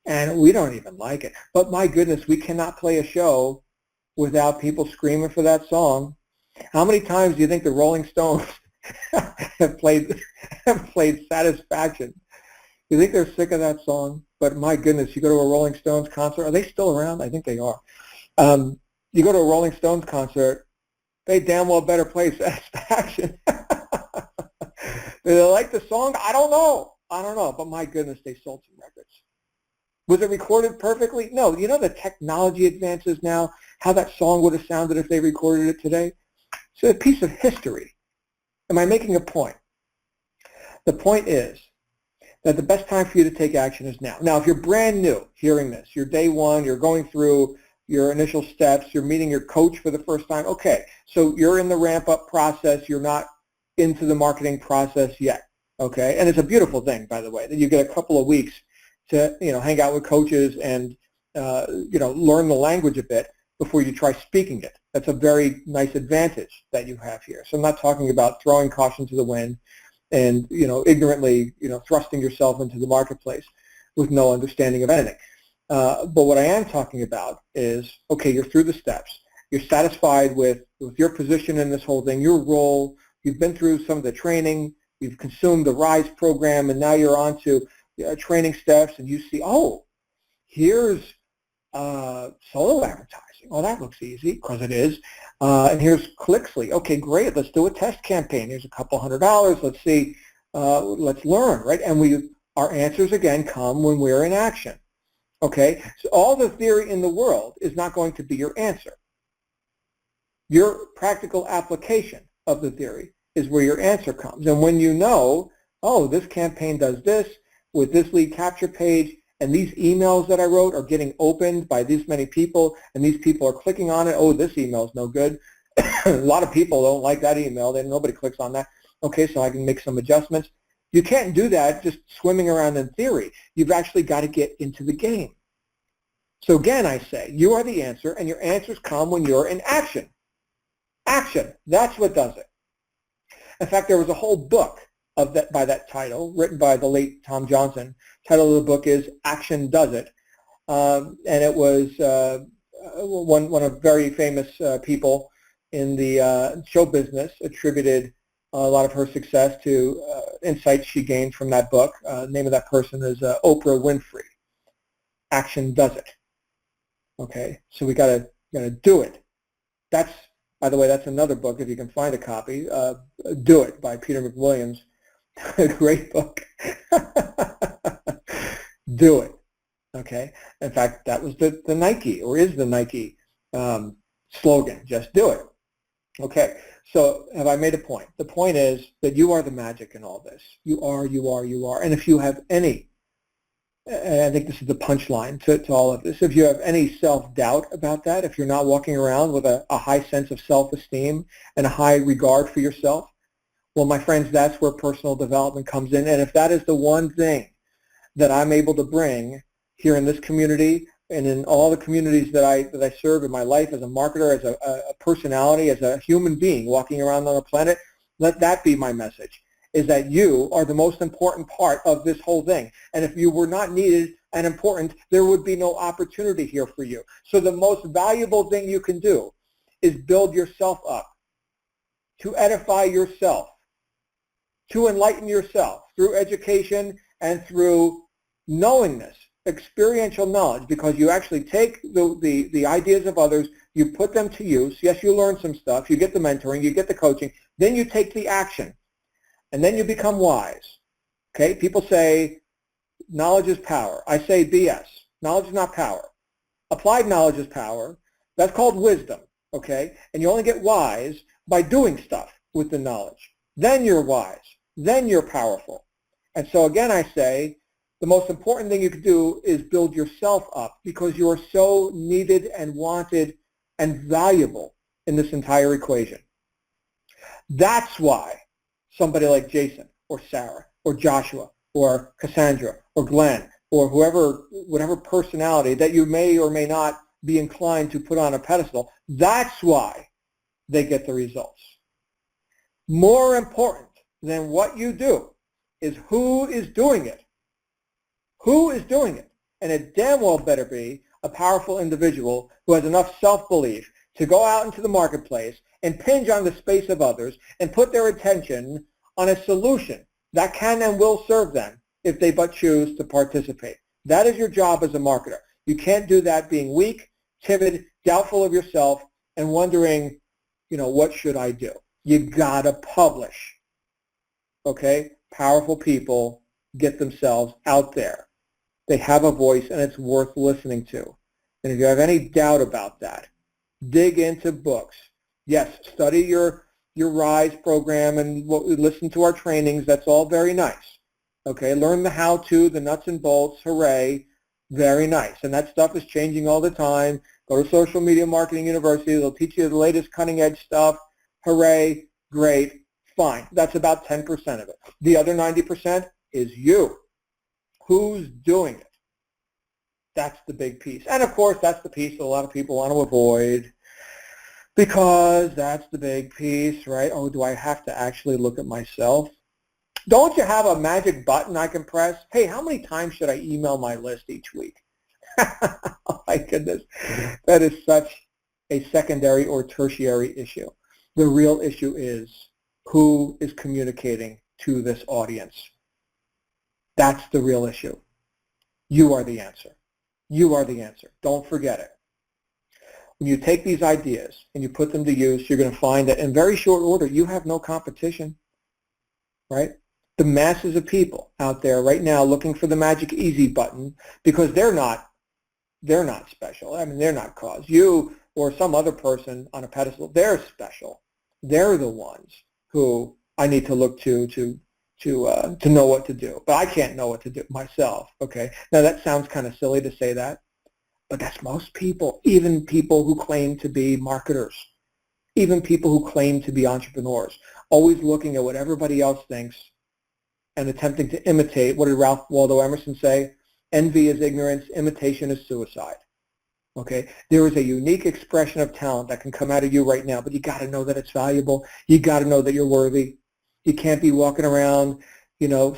and we don't even like it. But my goodness, we cannot play a show without people screaming for that song. How many times do you think the Rolling Stones have played Satisfaction? You think they're sick of that song? But my goodness, you go to a Rolling Stones concert. Are they still around? I think they are. You go to a Rolling Stones concert, they damn well better play Satisfaction. Do they like the song? I don't know. But my goodness, they sold some records. Was it recorded perfectly? No. You know the technology advances now, how that song would have sounded if they recorded it today? It's a piece of history. Am I making a point? The point is that the best time for you to take action is now. Now, if you're brand new hearing this, you're day one, you're going through your initial steps, you're meeting your coach for the first time, okay, so you're in the ramp-up process, you're not into the marketing process yet, okay? And it's a beautiful thing, by the way, that you get a couple of weeks to, hang out with coaches and, learn the language a bit before you try speaking it. That's a very nice advantage that you have here. So I'm not talking about throwing caution to the wind and, ignorantly, thrusting yourself into the marketplace with no understanding of anything. But what I am talking about is, okay, you're through the steps. You're satisfied with your position in this whole thing, your role. You've been through some of the training. You've consumed the RISE program, and now you're on to training steps, and you see, oh, here's solo advertising. Oh, that looks easy, because it is. And here's Clixley. Okay, great. Let's do a test campaign. Here's a couple $100. Let's see. Let's learn, right? And our answers, again, come when we're in action. Okay? So all the theory in the world is not going to be your answer. Your practical application of the theory is where your answer comes. And when you know, oh, this campaign does this with this lead capture page, and these emails that I wrote are getting opened by these many people, and these people are clicking on it. Oh, this email is no good. A lot of people don't like that email. Nobody clicks on that. Okay, so I can make some adjustments. You can't do that just swimming around in theory. You've actually got to get into the game. So again, I say, you are the answer, and your answers come when you're in action. Action, that's what does it. In fact, there was a whole book by that title, written by the late Tom Johnson. Title of the book is Action Does It. And it was one of very famous people in the show business attributed a lot of her success to insights she gained from that book. The name of that person is Oprah Winfrey. Action Does It. Okay, so we gotta do it. That's, by the way, that's another book if you can find a copy. Do It by Peter McWilliams. A great book. Do it. Okay. In fact, that was the Nike, or is the Nike slogan. Just do it. Okay. So have I made a point? The point is that you are the magic in all this. You are, you are, you are. And if you have any, and I think this is the punchline to all of this, if you have any self-doubt about that, if you're not walking around with a high sense of self-esteem and a high regard for yourself, well, my friends, that's where personal development comes in. And if that is the one thing that I'm able to bring here in this community and in all the communities that I serve in my life as a marketer, as a personality, as a human being walking around on the planet, let that be my message, is that you are the most important part of this whole thing. And if you were not needed, and important, there would be no opportunity here for you. So the most valuable thing you can do is build yourself up, to edify yourself, to enlighten yourself through education and through knowingness, experiential knowledge, because you actually take the ideas of others, you put them to use. Yes, you learn some stuff, you get the mentoring, you get the coaching, then you take the action, and then you become wise. Okay, people say knowledge is power. I say BS. Knowledge is not power. Applied knowledge is power. That's called wisdom, okay? And you only get wise by doing stuff with the knowledge. Then you're wise. Then you're powerful. And so again, I say the most important thing you can do is build yourself up, because you are so needed and wanted and valuable in this entire equation. That's why somebody like Jason or Sarah or Joshua or Cassandra or Glenn or whoever, whatever personality that you may or may not be inclined to put on a pedestal, that's why they get the results. More important than what you do is who is doing it. Who is doing it? And it damn well better be a powerful individual who has enough self-belief to go out into the marketplace, impinge on the space of others, and put their attention on a solution that can and will serve them if they but choose to participate. That is your job as a marketer. You can't do that being weak, timid, doubtful of yourself, and wondering, what should I do? You gotta publish. Okay? Powerful people get themselves out there. They have a voice, and it's worth listening to. And if you have any doubt about that, dig into books. Yes, study your RISE program and listen to our trainings. That's all very nice. Okay, learn the how-to, the nuts and bolts. Hooray, very nice. And that stuff is changing all the time. Go to Social Media Marketing University. They'll teach you the latest cutting-edge stuff. Hooray, great, fine. That's about 10% of it. The other 90% is you. Who's doing it? That's the big piece. And of course, that's the piece that a lot of people want to avoid, because that's the big piece, right? Oh, do I have to actually look at myself? Don't you have a magic button I can press? Hey, how many times should I email my list each week? Oh my goodness. That is such a secondary or tertiary issue. The real issue is who is communicating to this audience. That's the real issue. You are the answer. You are the answer. Don't forget it. When you take these ideas and you put them to use, you're going to find that in very short order, you have no competition, right? The masses of people out there right now looking for the magic easy button, because they're not special. I mean, they're not cause. You or some other person on a pedestal, they're special. They're the ones who I need to look to know what to do. But I can't know what to do myself, okay? Now, that sounds kind of silly to say that, but that's most people, even people who claim to be marketers, even people who claim to be entrepreneurs, always looking at what everybody else thinks and attempting to imitate. What did Ralph Waldo Emerson say? Envy is ignorance, imitation is suicide. Okay, there is a unique expression of talent that can come out of you right now, but you got to know that it's valuable. You got to know that you're worthy. You can't be walking around,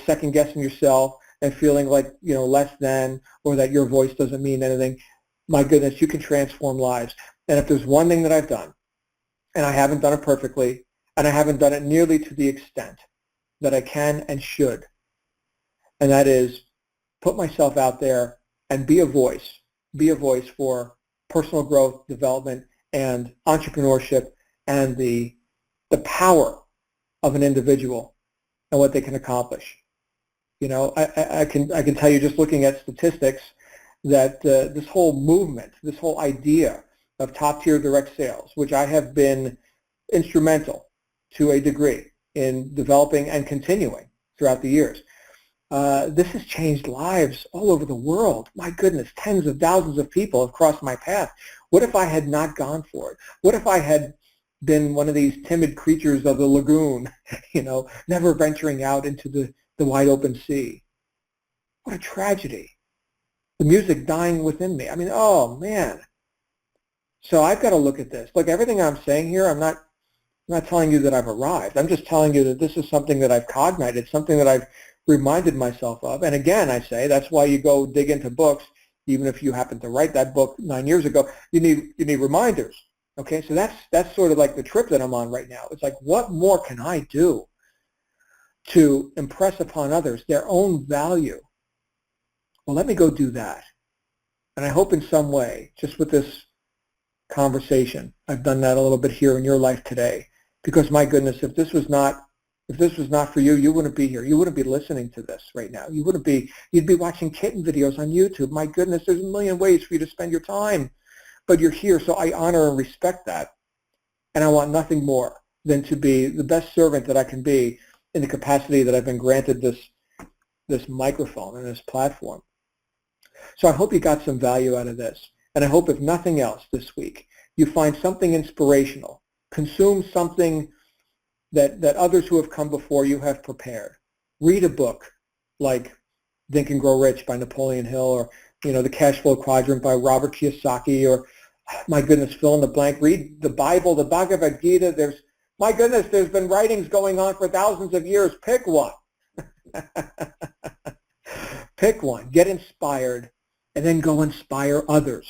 second guessing yourself and feeling like, less than, or that your voice doesn't mean anything. My goodness, you can transform lives. And if there's one thing that I've done, and I haven't done it perfectly, and I haven't done it nearly to the extent that I can and should, and that is put myself out there and be a voice for personal growth, development, and entrepreneurship, and the power of an individual and what they can accomplish. I can tell you, just looking at statistics, that this whole movement, this whole idea of top-tier direct sales, which I have been instrumental to a degree in developing and continuing throughout the years, this has changed lives all over the world. My goodness, tens of thousands of people have crossed my path. What if I had not gone for it? What if I had been one of these timid creatures of the lagoon, never venturing out into the wide open sea? What a tragedy. The music dying within me. I mean, oh man. So I've got to look at this. Look, everything I'm saying here, I'm not telling you that I've arrived. I'm just telling you that this is something that I've cognited, something that I've reminded myself of. And again, I say that's why you go dig into books, even if you happen to write that book 9 years ago. You need reminders. Okay, so that's sort of like the trip that I'm on right now. It's like, what more can I do to impress upon others their own value? Well, let me go do that. And I hope in some way, just with this conversation, I've done that a little bit here in your life today. Because my goodness, if this was not for you, you wouldn't be here. You wouldn't be listening to this right now. You'd be watching kitten videos on YouTube. My goodness, there's a million ways for you to spend your time. But you're here, so I honor and respect that. And I want nothing more than to be the best servant that I can be in the capacity that I've been granted this microphone and this platform. So I hope you got some value out of this. And I hope if nothing else this week, you find something inspirational. Consume something that others who have come before you have prepared. Read a book like Think and Grow Rich by Napoleon Hill, or The Cash Flow Quadrant by Robert Kiyosaki, or my goodness, fill in the blank. Read the Bible, the Bhagavad Gita. There's been writings going on for thousands of years. Pick one. Pick one. Get inspired, and then go inspire others.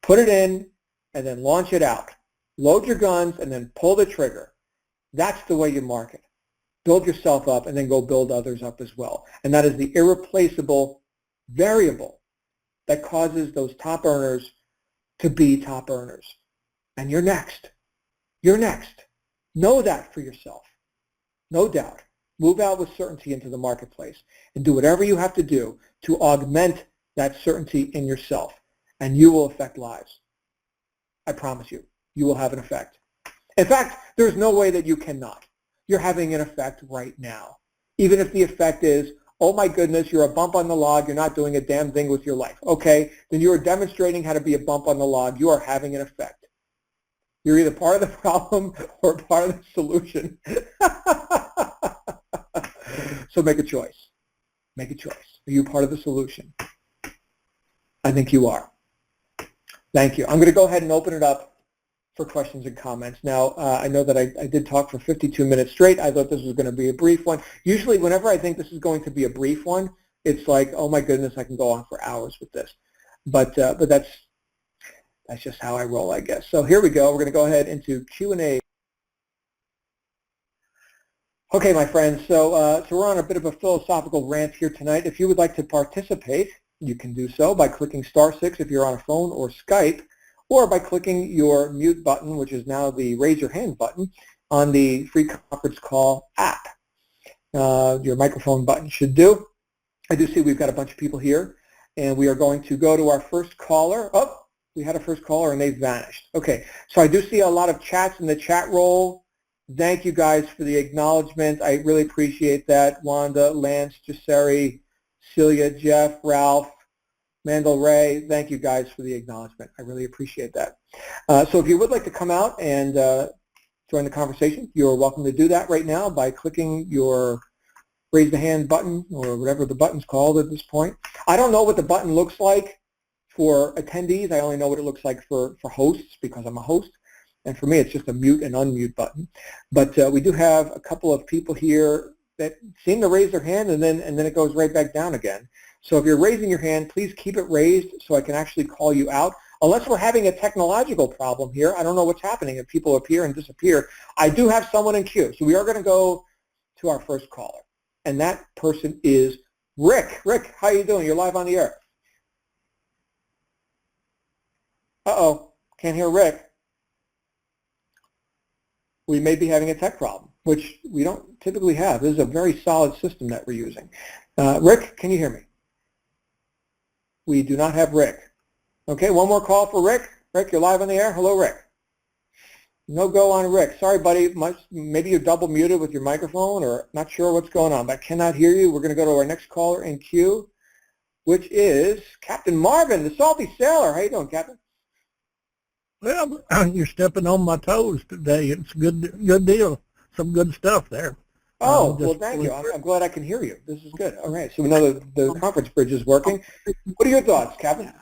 Put it in, and then launch it out. Load your guns, and then pull the trigger. That's the way you market. Build yourself up, and then go build others up as well. And that is the irreplaceable variable that causes those top earners to be top earners. And you're next. You're next. Know that for yourself. No doubt. Move out with certainty into the marketplace and do whatever you have to do to augment that certainty in yourself, and you will affect lives. I promise you, you will have an effect. In fact, there's no way that you cannot. You're having an effect right now. Even if the effect is, oh my goodness, you're a bump on the log, you're not doing a damn thing with your life. Okay, then you are demonstrating how to be a bump on the log. You are having an effect. You're either part of the problem or part of the solution. So make a choice. Make a choice. Are you part of the solution? I think you are. Thank you. I'm going to go ahead and open it up for questions and comments. Now, I know that I did talk for 52 minutes straight. I thought this was going to be a brief one. Usually, whenever I think this is going to be a brief one, it's like, oh my goodness, I can go on for hours with this. But that's just how I roll, I guess. So here we go. We're going to go ahead into Q&A. Okay, my friends. So we're on a bit of a philosophical rant here tonight. If you would like to participate, you can do so by clicking *6 if you're on a phone or Skype, or by clicking your mute button, which is now the raise your hand button, on the free conference call app. Your microphone button should do. I do see we've got a bunch of people here, and we are going to go to our first caller. Oh, we had a first caller, and they've vanished. Okay, so I do see a lot of chats in the chat roll. Thank you guys for the acknowledgement. I really appreciate that. Wanda, Lance, Jaseri, Celia, Jeff, Ralph, Mandel Ray, thank you guys for the acknowledgement. I really appreciate that. So if you would like to come out and join the conversation, you're welcome to do that right now by clicking your raise the hand button, or whatever the button's called at this point. I don't know what the button looks like for attendees. I only know what it looks like for hosts, because I'm a host. And for me, it's just a mute and unmute button. But we do have a couple of people here that seem to raise their hand, and then it goes right back down again. So if you're raising your hand, please keep it raised so I can actually call you out. Unless we're having a technological problem here, I don't know what's happening if people appear and disappear. I do have someone in queue, so we are going to go to our first caller, and that person is Rick. Rick, how you doing? You're live on the air. Uh-oh, can't hear Rick. We may be having a tech problem, which we don't typically have. This is a very solid system that we're using. Rick, can you hear me? We do not have Rick. Okay, one more call for Rick. Rick, you're live on the air. Hello, Rick. No go on Rick. Sorry, buddy. Maybe you're double muted with your microphone, or not sure what's going on, but I cannot hear you. We're going to go to our next caller in queue, which is Captain Marvin, the Salty Sailor. How you doing, Captain? Well, you're stepping on my toes today. It's a good deal. Some good stuff there. Oh, well, thank you. I'm glad I can hear you. This is good. All right, so we know the conference bridge is working. What are your thoughts, Captain?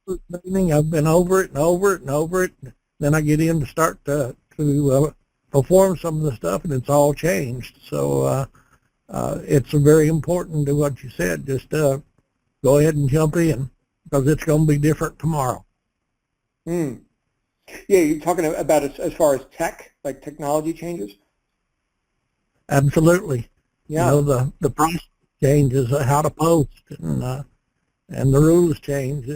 I've been over it and over it and over it. Then I get in to start to perform some of the stuff, and it's all changed. So it's very important to what you said. Just go ahead and jump in, because it's going to be different tomorrow. Mm. Yeah, you're talking about as far as tech, like technology changes? Absolutely. Yeah. You know, the process changes, how to post, and the rules change.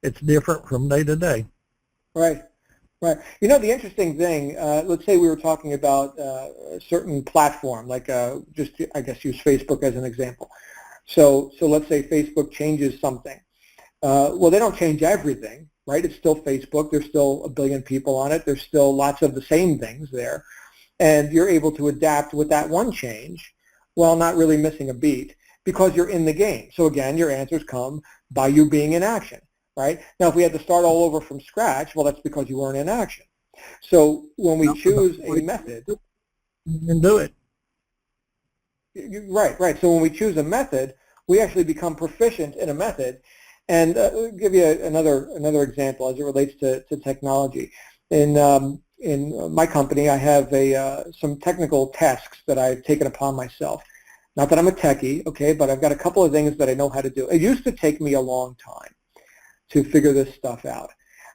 It's different from day to day. Right. Right. You know, the interesting thing, let's say we were talking about a certain platform, like just, I guess, use Facebook as an example. So let's say Facebook changes something. Well, they don't change everything, right? It's still Facebook. There's still a billion people on it. There's still lots of the same things there. And you're able to adapt with that one change while not really missing a beat because you're in the game. So again, your answers come by you being in action. Right? Now, if we had to start all over from scratch, well, that's because you weren't in action. So when we choose a method, and do it. Right. So when we choose a method, we actually become proficient in a method. And I'll give you another example as it relates to technology. In my company, I have some technical tasks that I've taken upon myself. Not that I'm a techie, okay, but I've got a couple of things that I know how to do. It used to take me a long time to figure this stuff out.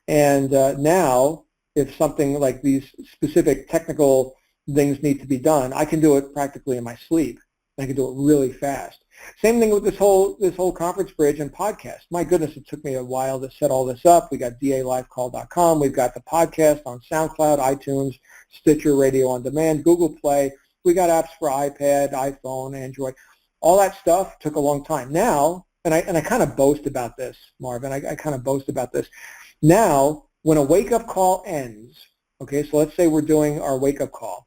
And now, if something like these specific technical things need to be done, I can do it practically in my sleep. I can do it really fast. Same thing with this whole conference bridge and podcast. My goodness, it took me a while to set all this up. We got dalivecall.com. We've got the podcast on SoundCloud, iTunes, Stitcher, Radio on Demand, Google Play. We got apps for iPad, iPhone, Android. All that stuff took a long time. Now, and I kind of boast about this, Marvin. I kind of boast about this. Now, when a wake-up call ends, okay, so let's say we're doing our wake-up call,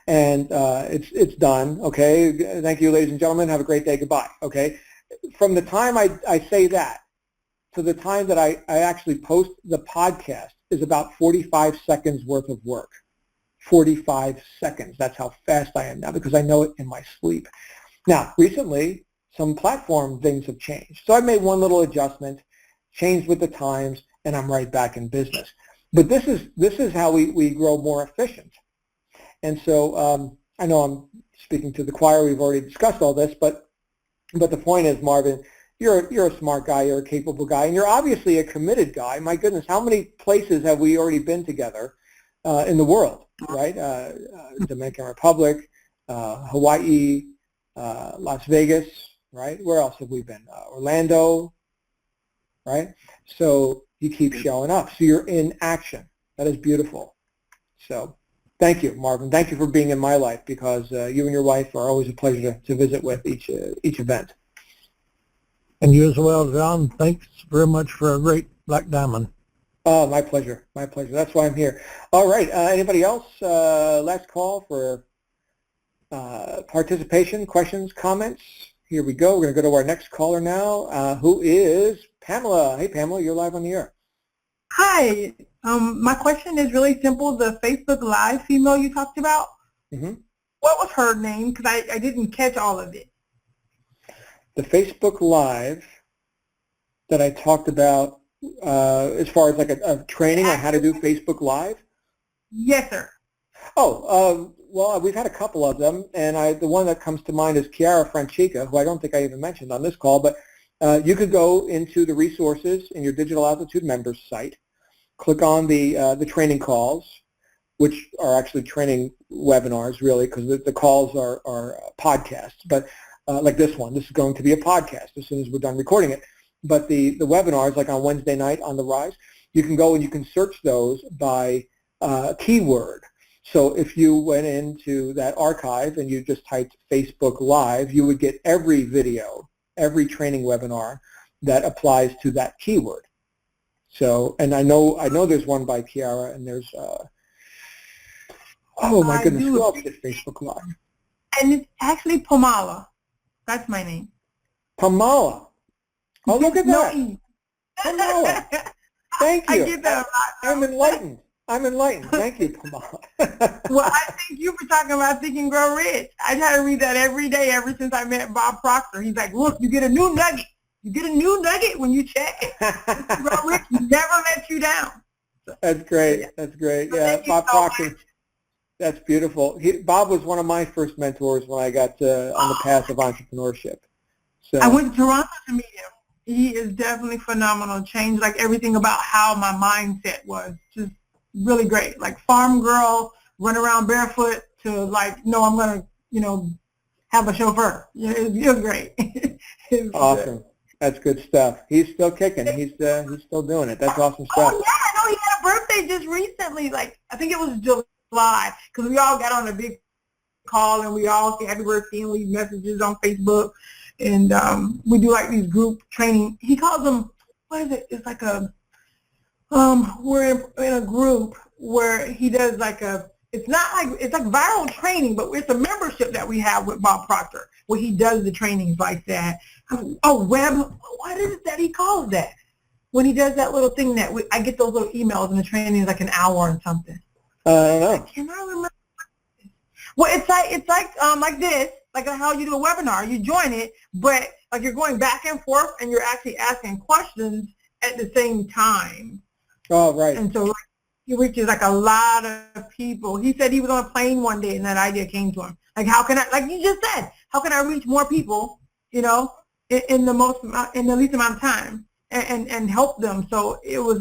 and it's done, okay? Thank you, ladies and gentlemen. Have a great day. Goodbye, okay? From the time I say that to the time that I actually post the podcast is about 45 seconds worth of work. 45 seconds. That's how fast I am now because I know it in my sleep. Now, recently, some platform things have changed. So I made one little adjustment, changed with the times, and I'm right back in business. But this is how we grow more efficient. And so I know I'm speaking to the choir. We've already discussed all this, but the point is, Marvin, you're a smart guy, you're a capable guy, and you're obviously a committed guy. My goodness, how many places have we already been together in the world, right? Dominican Republic, Hawaii, Las Vegas, right? Where else have we been? Orlando, right? So you keep showing up. So you're in action. That is beautiful. So thank you, Marvin. Thank you for being in my life because you and your wife are always a pleasure to visit with each event. And you as well, John. Thanks very much for a great Black Diamond. Oh, my pleasure. My pleasure. That's why I'm here. All right. Anybody else? Last call for participation, questions, comments. Here we go. We're going to go to our next caller now, who is Pamela. Hey, Pamela, you're live on the air. Hi. My question is really simple. The Facebook Live female you talked about, what was her name? Because I didn't catch all of it. The Facebook Live that I talked about as far as like a training on how to do Facebook Live? Yes, sir. Oh, well, we've had a couple of them, and the one that comes to mind is Chiara Francica, who I don't think I even mentioned on this call, but you could go into the resources in your Digital Altitude members site, click on the training calls, which are actually training webinars, really, because the calls are podcasts, but like this one, this is going to be a podcast as soon as we're done recording it. But the webinars, like on Wednesday night on the Rise, you can go and you can search those by keyword. So if you went into that archive and you just typed Facebook Live, you would get every video, every training webinar that applies to that keyword. So, and I know there's one by Chiara, and there's, oh my goodness, who else did Facebook Live? And it's actually Pamela. That's my name. Pamela. Oh, look at that. Pamela. Thank you. I get that a lot. I'm enlightened. Thank you, Pamela. Well, I think you were talking about Think and Grow Rich. I try to read that every day ever since I met Bob Proctor. He's like, look, you get a new nugget. You get a new nugget when you check it. Think and Grow Rich never let you down. That's great. That's great. Yeah, Thank you Bob so Proctor. much. That's beautiful. Bob was one of my first mentors when I got on the path of entrepreneurship. So I went to Toronto to meet him. He is definitely phenomenal. Changed like everything about how my mindset was. Just really great. Like farm girl, run around barefoot to like, no, I'm gonna, have a chauffeur. Yeah, it was great. It was awesome. good. That's good stuff. He's still kicking. He's still doing it. That's awesome Oh stuff. yeah, I know he had a birthday just recently. Like I think it was July, because we all got on a big call and we all say happy birthday and leave messages on Facebook. And we do like these group training. He calls them, what is it? It's like a, we're in a group where he does like it's like viral training, but it's a membership that we have with Bob Proctor where he does the trainings like that. Oh, what is it that he calls that? When he does that little thing that I get those little emails and the training is like an hour and something. I don't know. Can I remember? Well, it's like this, like how you do a webinar. You join it, but like you're going back and forth, and you're actually asking questions at the same time. Oh, right. And so he reaches like a lot of people. He said he was on a plane one day, and that idea came to him. Like, how can I? Like you just said, how can I reach more people? In the least amount of time, and help them. So it was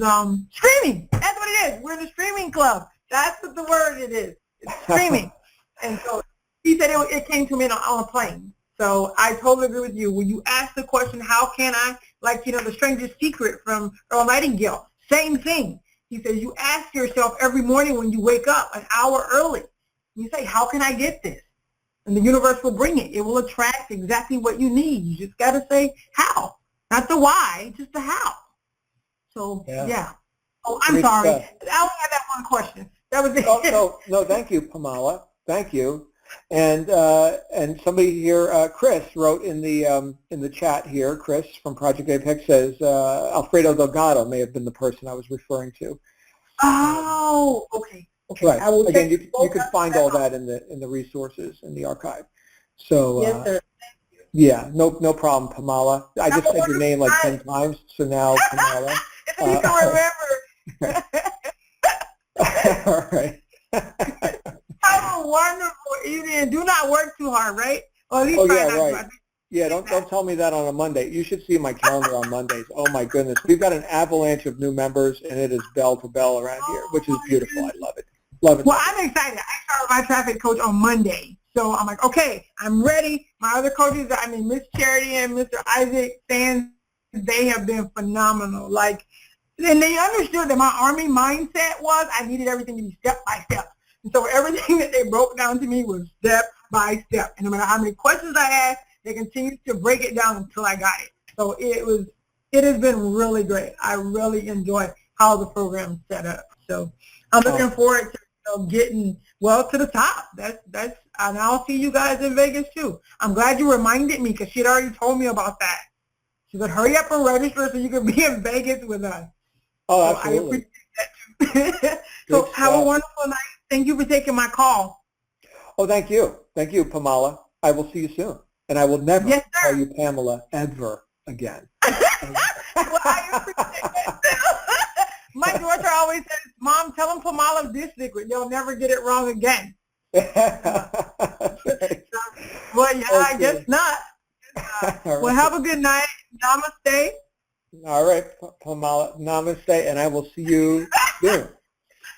streaming. That's what it is. We're in the streaming club. That's what the word it is. It's streaming. And so he said it came to me on a plane. So I totally agree with you. When you ask the question, how can I, like, the Stranger's Secret from Earl Nightingale, same thing. He says you ask yourself every morning when you wake up an hour early. You say, how can I get this? And the universe will bring it. It will attract exactly what you need. You just got to say how. Not the why, just the how. So, yeah. Oh, I'm sorry. I only had that one question. That was it. Oh, no, thank you, Pamela. Thank you. And somebody here, Chris, wrote in the chat here. Chris from Project Apex says Alfredo Delgado may have been the person I was referring to. Oh, okay. Right. I will Again, you can find all that in the resources in the archive. So yes, sir. yeah, no problem, Pamela. I just said your name like 10 times, so now Pamela. It's easy to remember. All right. Have a wonderful evening. Do not work too hard, right? Or at least Oh, try yeah, not right. to. Yeah, don't tell me that on a Monday. You should see my calendar on Mondays. Oh my goodness, we've got an avalanche of new members, and it is bell to bell around here, which is beautiful. I love it. Love it. Well, I'm excited. I started my traffic coach on Monday, so I'm like, okay, I'm ready. My other coaches, Miss Charity and Mr. Isaac Sands, they have been phenomenal. Like, and they understood that my Army mindset was I needed everything to be step by step. And so everything that they broke down to me was step by step. And no matter how many questions I asked, they continued to break it down until I got it. So it has been really great. I really enjoy how the program's set up. So I'm looking forward to getting to the top. That's and I'll see you guys in Vegas too. I'm glad you reminded me because she had already told me about that. She said, hurry up and register so you can be in Vegas with us. Oh, so absolutely. I appreciate that too. So have a wonderful night. Thank you for taking my call. Oh, thank you. Thank you, Pamela. I will see you soon. And I will never call you Pamela ever again. Well, I appreciate that too. My daughter always says, Mom, tell them Pamela this secret. They'll never get it wrong again. Well, yeah, I guess not. Well, have a good night. Namaste. All right, Pamela. Namaste, and I will see you soon.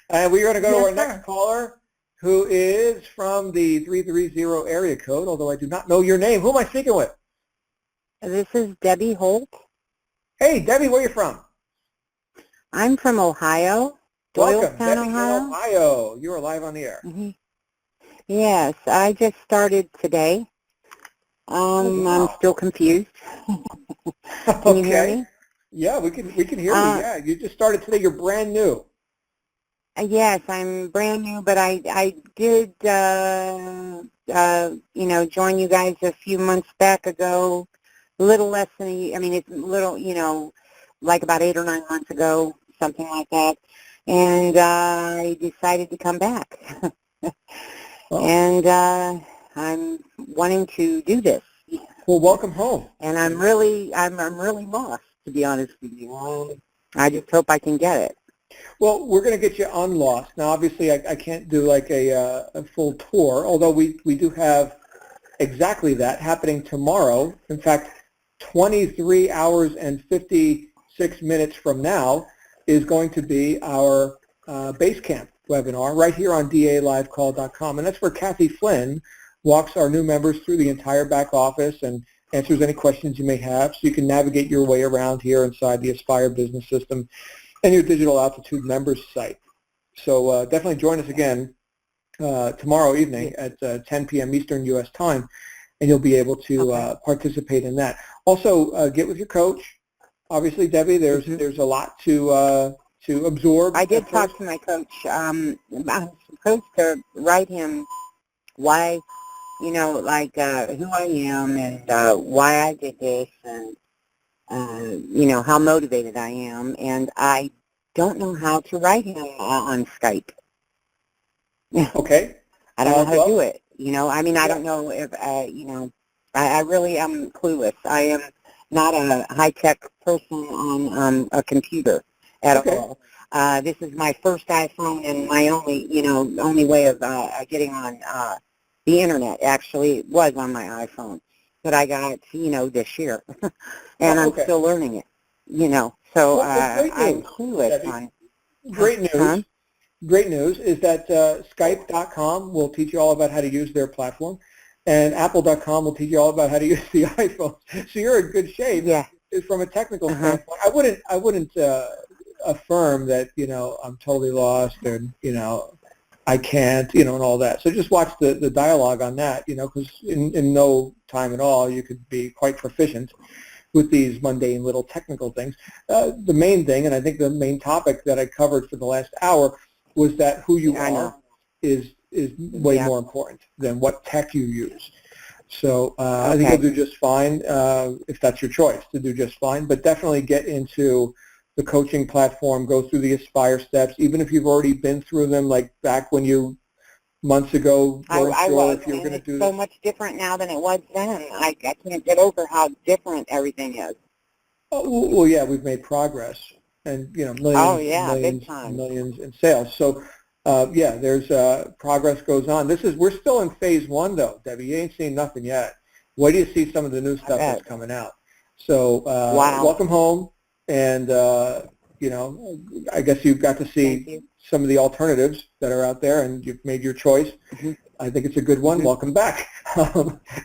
And we're going to go to our next caller, who is from the 330 area code, although I do not know your name. Who am I speaking with? This is Debbie Holt. Hey, Debbie, where are you from? I'm from Ohio. Welcome, Doylestown, Debbie Ohio. from Ohio. You are live on the air. Mm-hmm. Yes, I just started today. I'm still confused. Can you hear me? Yeah, we can hear you. Yeah, you just started today. You're brand new. Yes, I'm brand new, but I did, join you guys a few months back ago, a little less than it's a little, like about 8 or 9 months ago, something like that, and I decided to come back, and I'm wanting to do this. Well, welcome home. And I'm really lost, to be honest with you. I just hope I can get it. Well, we're going to get you on Lost. Now, obviously, I can't do like a full tour, although we do have exactly that happening tomorrow. In fact, 23 hours and 56 minutes from now is going to be our base camp webinar right here on dalivecall.com. And that's where Kathy Flynn walks our new members through the entire back office and answers any questions you may have, so you can navigate your way around here inside the Aspire Business System and your Digital Altitude members site. So definitely join us again tomorrow evening at 10 p.m. Eastern U.S. time, and you'll be able to participate in that. Also, get with your coach. Obviously, Debbie, there's a lot to absorb. I did talk to my coach. I'm supposed to write him why, you know, like who I am and why I did this and, you know, how motivated I am. And I don't know how to write him on Skype. Okay. I don't know how to do it. You know, I mean, I don't know if, you know, I really am clueless. I am not a high-tech person on a computer at all. This is my first iPhone and my only, you know, only way of getting on the internet. Actually, it was on my iPhone, but I got it, you know, this year, and I'm still learning it, you know. So I'm clueless on. Great news. Great news is that Skype.com will teach you all about how to use their platform, and Apple.com will teach you all about how to use the iPhone. So you're in good shape. Yeah. From a technical standpoint, I wouldn't affirm that, you know, I'm totally lost and, you know, I can't, you know, and all that. So just watch the dialogue on that, you know, because in no time at all you could be quite proficient with these mundane little technical things. The main thing, and I think the main topic that I covered for the last hour, was that who you are is way more important than what tech you use. So I think you'll do just fine if that's your choice, to do just fine. But definitely get into the coaching platform, go through the Aspire steps, even if you've already been through them, like back when you, months ago, weren't sure if you were going to do this. It's so much different now than it was then. I can't get over how different everything is. Oh, well, yeah, we've made progress, and, you know, millions in sales. So, yeah, there's progress goes on. We're still in phase one, though, Debbie. You ain't seen nothing yet. Wait till you see some of the new stuff that's coming out. So, welcome home, and you know, I guess you've got to see some of the alternatives that are out there, and you've made your choice. I think it's a good one. Welcome back.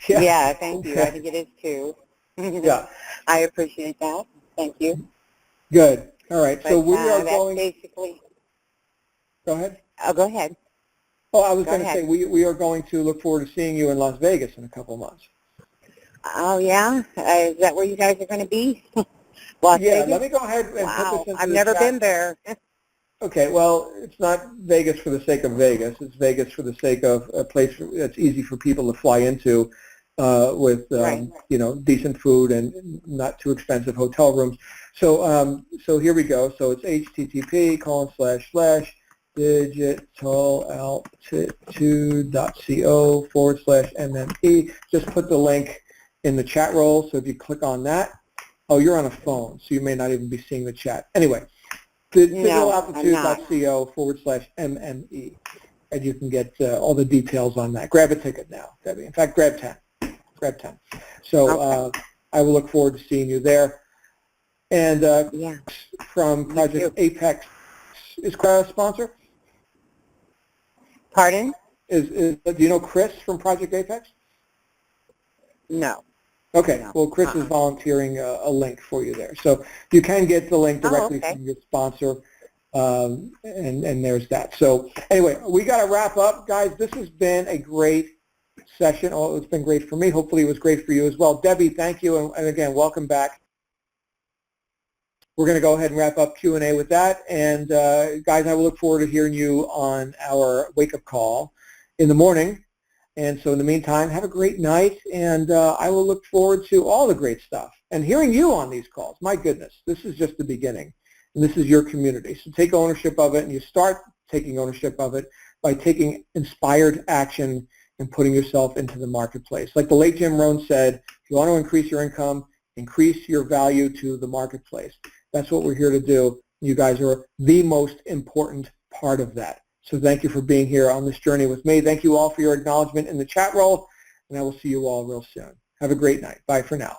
Yeah, thank you. I think it is too. Yeah, I appreciate that. Thank you. Good. All right. So we are that's going. Basically. Go ahead. Oh, go ahead. Oh, I was going to say we are going to look forward to seeing you in Las Vegas in a couple of months. Oh yeah, is that where you guys are going to be? Las Vegas? Let me go ahead and put this into I've never been there. Okay, well, it's not Vegas for the sake of Vegas. It's Vegas for the sake of a place that's easy for people to fly into with, you know, decent food and not too expensive hotel rooms. So so here we go. So it's http://digitalaltitude.co/MME. Just put the link in the chat roll. So if you click on that, oh, you're on a phone, so you may not even be seeing the chat. Anyway, digitalaltitude.co/MME, and you can get all the details on that. Grab a ticket now, Debbie. In fact, grab 10. Grab 10. So I will look forward to seeing you there. And from Project Apex, is Chris a sponsor? Pardon? Do you know Chris from Project Apex? No. Okay, well, Chris is volunteering a link for you there. So you can get the link directly from your sponsor, and there's that. So anyway, we got to wrap up. Guys, this has been a great session. Oh, it's been great for me. Hopefully it was great for you as well. Debbie, thank you, and again, welcome back. We're going to go ahead and wrap up Q&A with that. And guys, I will look forward to hearing you on our wake-up call in the morning. And so in the meantime, have a great night, and I will look forward to all the great stuff and hearing you on these calls. My goodness, this is just the beginning, and this is your community. So take ownership of it, and you start taking ownership of it by taking inspired action and putting yourself into the marketplace. Like the late Jim Rohn said, if you want to increase your income, increase your value to the marketplace. That's what we're here to do. You guys are the most important part of that. So thank you for being here on this journey with me. Thank you all for your acknowledgement in the chat roll, and I will see you all real soon. Have a great night. Bye for now.